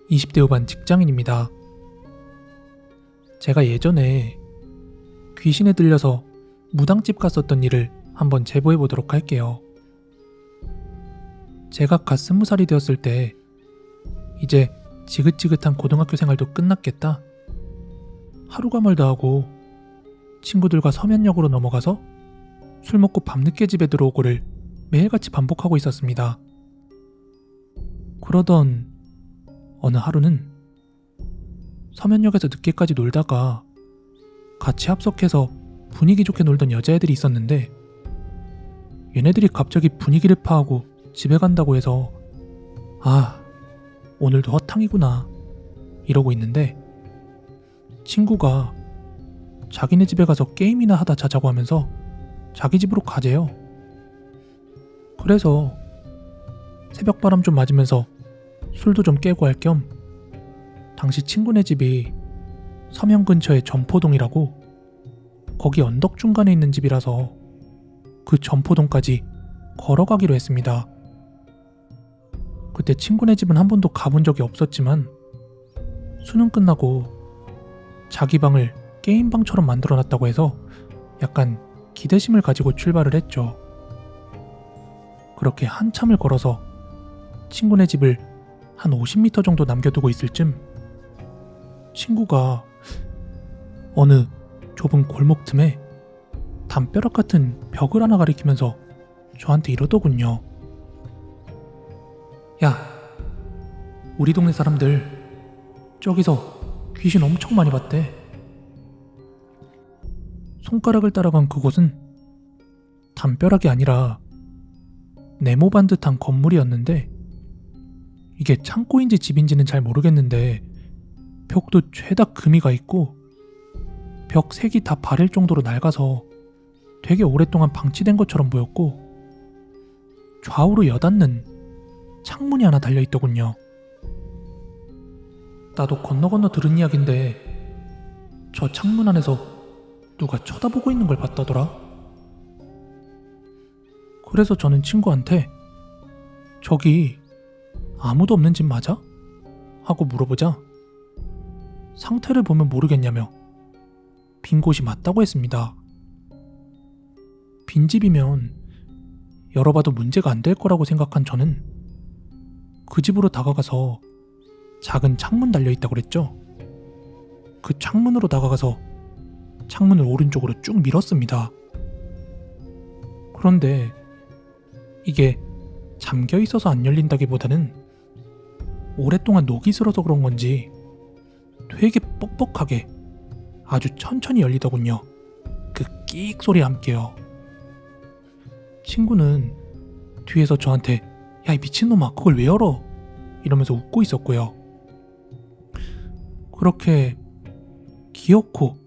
20대 후반 직장인입니다. 제가 예전에 귀신에 들려서 무당집 갔었던 일을 한번 제보해 보도록 할게요. 제가 갓 20살이 되었을 때 이제 지긋지긋한 고등학교 생활도 끝났겠다. 하루가 멀다 하고 친구들과 서면역으로 넘어가서 술 먹고 밤늦게 집에 들어오고를 매일같이 반복하고 있었습니다. 그러던 어느 하루는 서면역에서 늦게까지 놀다가 같이 합석해서 분위기 좋게 놀던 여자애들이 있었는데, 얘네들이 갑자기 분위기를 파하고 집에 간다고 해서 아, 오늘도 헛탕이구나 이러고 있는데, 친구가 자기네 집에 가서 게임이나 하다 자자고 하면서 자기 집으로 가재요. 그래서 새벽바람 좀 맞으면서 술도 좀 깨고 할 겸 당시 친구네 집이 서면 근처에 점포동이라고, 거기 언덕 중간에 있는 집이라서 그 점포동까지 걸어가기로 했습니다. 그때 친구네 집은 한 번도 가본 적이 없었지만 수능 끝나고 자기 방을 게임방처럼 만들어놨다고 해서 약간 기대심을 가지고 출발을 했죠. 그렇게 한참을 걸어서 친구네 집을 한 50m 정도 남겨두고 있을 쯤 친구가 어느 좁은 골목 틈에 담벼락 같은 벽을 하나 가리키면서 저한테 이러더군요. 야, 우리 동네 사람들 저기서 귀신 엄청 많이 봤대. 손가락을 따라간 그곳은 담벼락이 아니라 네모반 듯한 건물이었는데, 이게 창고인지 집인지는 잘 모르겠는데 벽도 죄다 금이가 있고 벽 색이 다 바릴 정도로 낡아서 되게 오랫동안 방치된 것처럼 보였고, 좌우로 여닫는 창문이 하나 달려있더군요. 나도 건너 들은 이야기인데 저 창문 안에서 누가 쳐다보고 있는 걸 봤다더라. 그래서 저는 친구한테 저기 아무도 없는 집 맞아? 하고 물어보자 상태를 보면 모르겠냐며 빈 곳이 맞다고 했습니다. 빈집이면 열어봐도 문제가 안 될 거라고 생각한 저는 그 집으로 다가가서 작은 창문 달려있다고 그랬죠. 그 창문으로 다가가서 창문을 오른쪽으로 쭉 밀었습니다. 그런데 이게 잠겨 있어서 안 열린다기보다는 오랫동안 녹이 슬어서 그런 건지 되게 뻑뻑하게 아주 천천히 열리더군요. 그 끽 소리와 함께요. 친구는 뒤에서 저한테 야, 이 미친놈아, 그걸 왜 열어? 이러면서 웃고 있었고요. 그렇게 기어코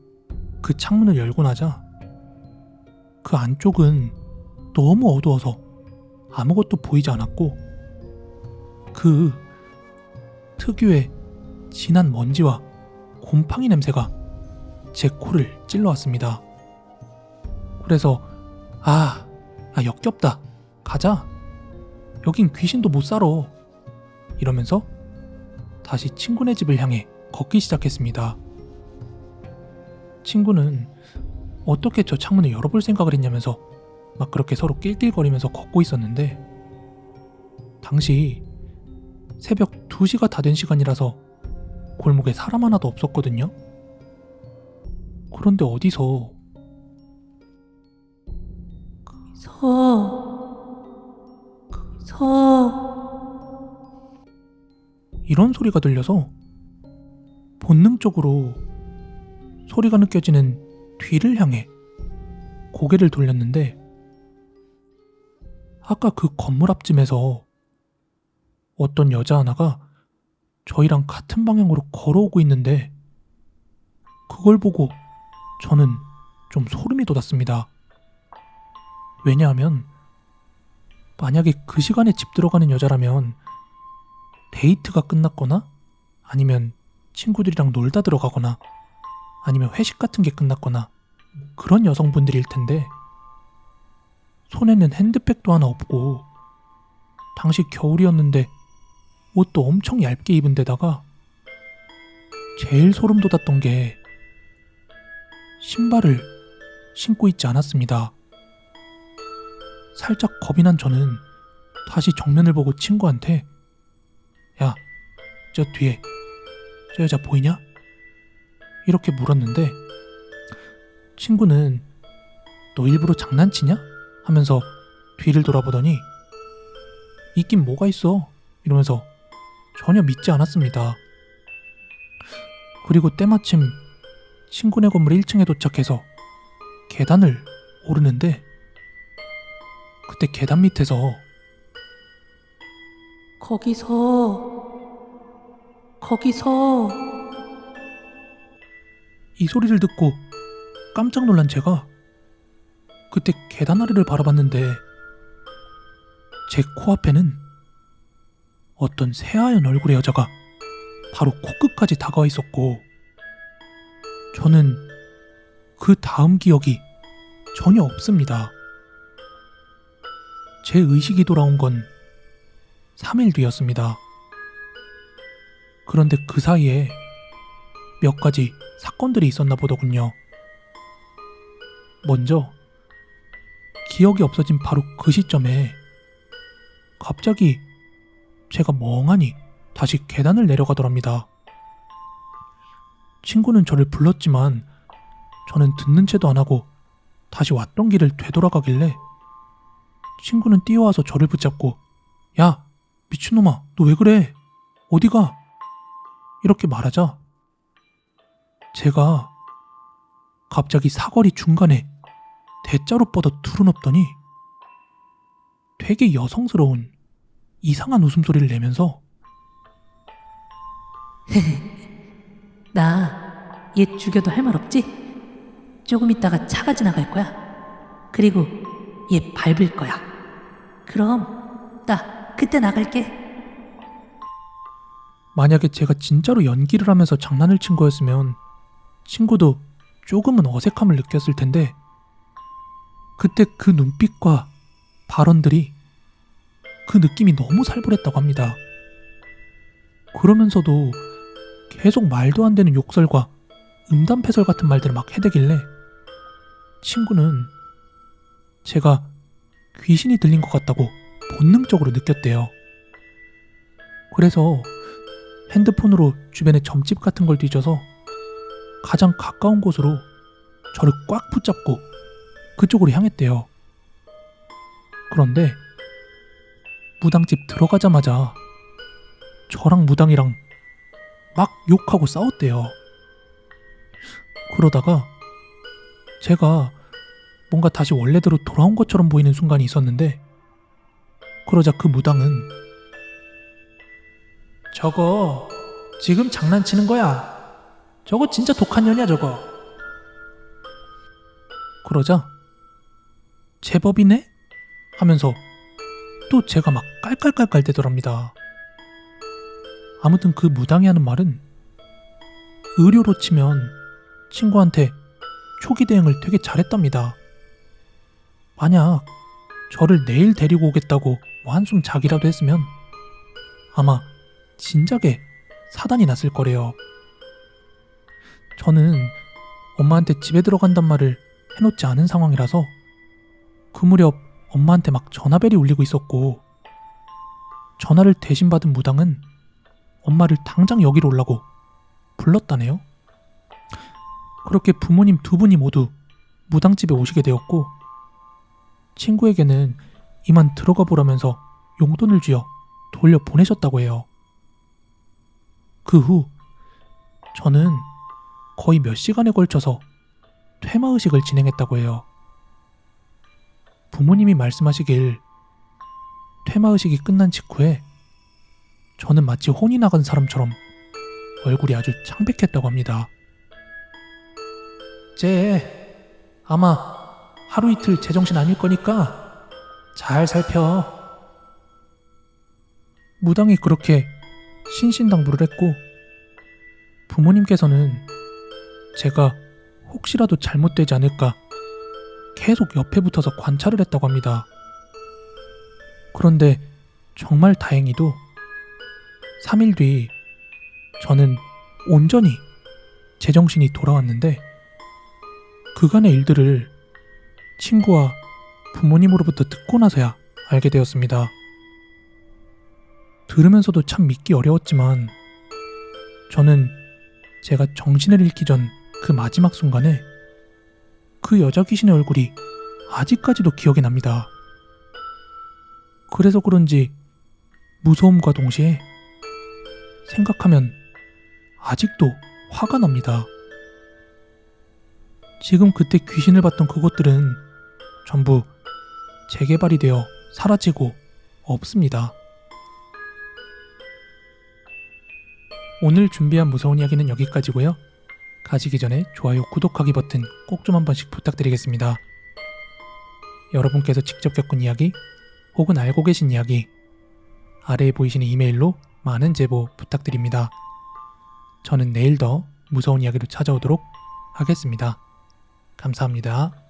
그 창문을 열고 나자 그 안쪽은 너무 어두워서 아무것도 보이지 않았고, 그 특유의 진한 먼지와 곰팡이 냄새가 제 코를 찔러왔습니다. 그래서 역겹다, 가자, 여긴 귀신도 못 살아 이러면서 다시 친구네 집을 향해 걷기 시작했습니다. 친구는 어떻게 저 창문을 열어볼 생각을 했냐면서 막 그렇게 서로 낄낄거리면서 걷고 있었는데, 당시 새벽 2시가 다 된 시간이라서 골목에 사람 하나도 없었거든요. 그런데 어디서 이런 소리가 들려서 본능적으로 소리가 느껴지는 뒤를 향해 고개를 돌렸는데, 아까 그 건물 앞쯤에서 어떤 여자 하나가 저희랑 같은 방향으로 걸어오고 있는데, 그걸 보고 저는 좀 소름이 돋았습니다. 왜냐하면 만약에 그 시간에 집 들어가는 여자라면 데이트가 끝났거나 아니면 친구들이랑 놀다 들어가거나 아니면 회식 같은 게 끝났거나 그런 여성분들일 텐데, 손에는 핸드백도 하나 없고 당시 겨울이었는데 옷도 엄청 얇게 입은 데다가 제일 소름 돋았던 게 신발을 신고 있지 않았습니다. 살짝 겁이 난 저는 다시 정면을 보고 친구한테 야, 저 뒤에 저 여자 보이냐? 이렇게 물었는데, 친구는 너 일부러 장난치냐? 하면서 뒤를 돌아보더니 있긴 뭐가 있어 이러면서 전혀 믿지 않았습니다. 그리고 때마침 친구네 건물 1층에 도착해서 계단을 오르는데 그때 계단 밑에서 거기서 이 소리를 듣고 깜짝 놀란 제가 그때 계단 아래를 바라봤는데 제 코앞에는 어떤 새하얀 얼굴의 여자가 바로 코끝까지 다가와 있었고 저는 그 다음 기억이 전혀 없습니다. 제 의식이 돌아온 건 3일 뒤였습니다. 그런데 그 사이에 몇 가지 사건들이 있었나 보더군요. 먼저 기억이 없어진 바로 그 시점에 갑자기 제가 멍하니 다시 계단을 내려가더랍니다. 친구는 저를 불렀지만 저는 듣는 채도 안 하고 다시 왔던 길을 되돌아가길래 친구는 뛰어와서 저를 붙잡고 야, 미친놈아, 너 왜 그래? 어디가? 이렇게 말하자 제가 갑자기 사거리 중간에 대자로 뻗어 두루눕더니 되게 여성스러운 이상한 웃음소리를 내면서 나 얘 죽여도 할 말 없지? 조금 있다가 차가 지나갈 거야. 그리고 얘 밟을 거야. 그럼 나 그때 나갈게. 만약에 제가 진짜로 연기를 하면서 장난을 친 거였으면 친구도 조금은 어색함을 느꼈을 텐데 그때 그 눈빛과 발언들이 그 느낌이 너무 살벌했다고 합니다. 그러면서도 계속 말도 안 되는 욕설과 음담패설 같은 말들을 막 해대길래 친구는 제가 귀신이 들린 것 같다고 본능적으로 느꼈대요. 그래서 핸드폰으로 주변에 점집 같은 걸 뒤져서 가장 가까운 곳으로 저를 꽉 붙잡고 그쪽으로 향했대요. 그런데 무당집 들어가자마자 저랑 무당이랑 막 욕하고 싸웠대요. 그러다가 제가 뭔가 다시 원래대로 돌아온 것처럼 보이는 순간이 있었는데 그러자 그 무당은 저거 지금 장난치는 거야. 저거 진짜 독한 년이야 저거. 그러자 제법이네? 하면서 또 제가 막 깔깔깔깔 대더랍니다. 아무튼 그 무당이 하는 말은 의료로 치면 친구한테 초기 대응을 되게 잘했답니다. 만약 저를 내일 데리고 오겠다고 뭐 한숨 자기라도 했으면 아마 진작에 사단이 났을 거래요. 저는 엄마한테 집에 들어간단 말을 해놓지 않은 상황이라서 그 무렵 엄마한테 막 전화벨이 울리고 있었고 전화를 대신 받은 무당은 엄마를 당장 여기로 오라고 불렀다네요. 그렇게 부모님 두 분이 모두 무당집에 오시게 되었고 친구에게는 이만 들어가 보라면서 용돈을 쥐어 돌려보내셨다고 해요. 그 후 저는 거의 몇 시간에 걸쳐서 퇴마의식을 진행했다고 해요. 부모님이 말씀하시길 퇴마의식이 끝난 직후에 저는 마치 혼이 나간 사람처럼 얼굴이 아주 창백했다고 합니다. 쟤 아마 하루 이틀 제정신 아닐 거니까 잘 살펴. 무당이 그렇게 신신당부를 했고 부모님께서는 제가 혹시라도 잘못되지 않을까 계속 옆에 붙어서 관찰을 했다고 합니다. 그런데 정말 다행히도 3일 뒤 저는 온전히 제정신이 돌아왔는데 그간의 일들을 친구와 부모님으로부터 듣고 나서야 알게 되었습니다. 들으면서도 참 믿기 어려웠지만 저는 제가 정신을 잃기 전 그 마지막 순간에 그 여자 귀신의 얼굴이 아직까지도 기억이 납니다. 그래서 그런지 무서움과 동시에 생각하면 아직도 화가 납니다. 지금 그때 귀신을 봤던 그곳들은 전부 재개발이 되어 사라지고 없습니다. 오늘 준비한 무서운 이야기는 여기까지고요. 가시기 전에 좋아요, 구독하기 버튼 꼭 좀 한 번씩 부탁드리겠습니다. 여러분께서 직접 겪은 이야기 혹은 알고 계신 이야기 아래에 보이시는 이메일로 많은 제보 부탁드립니다. 저는 내일 더 무서운 이야기로 찾아오도록 하겠습니다. 감사합니다.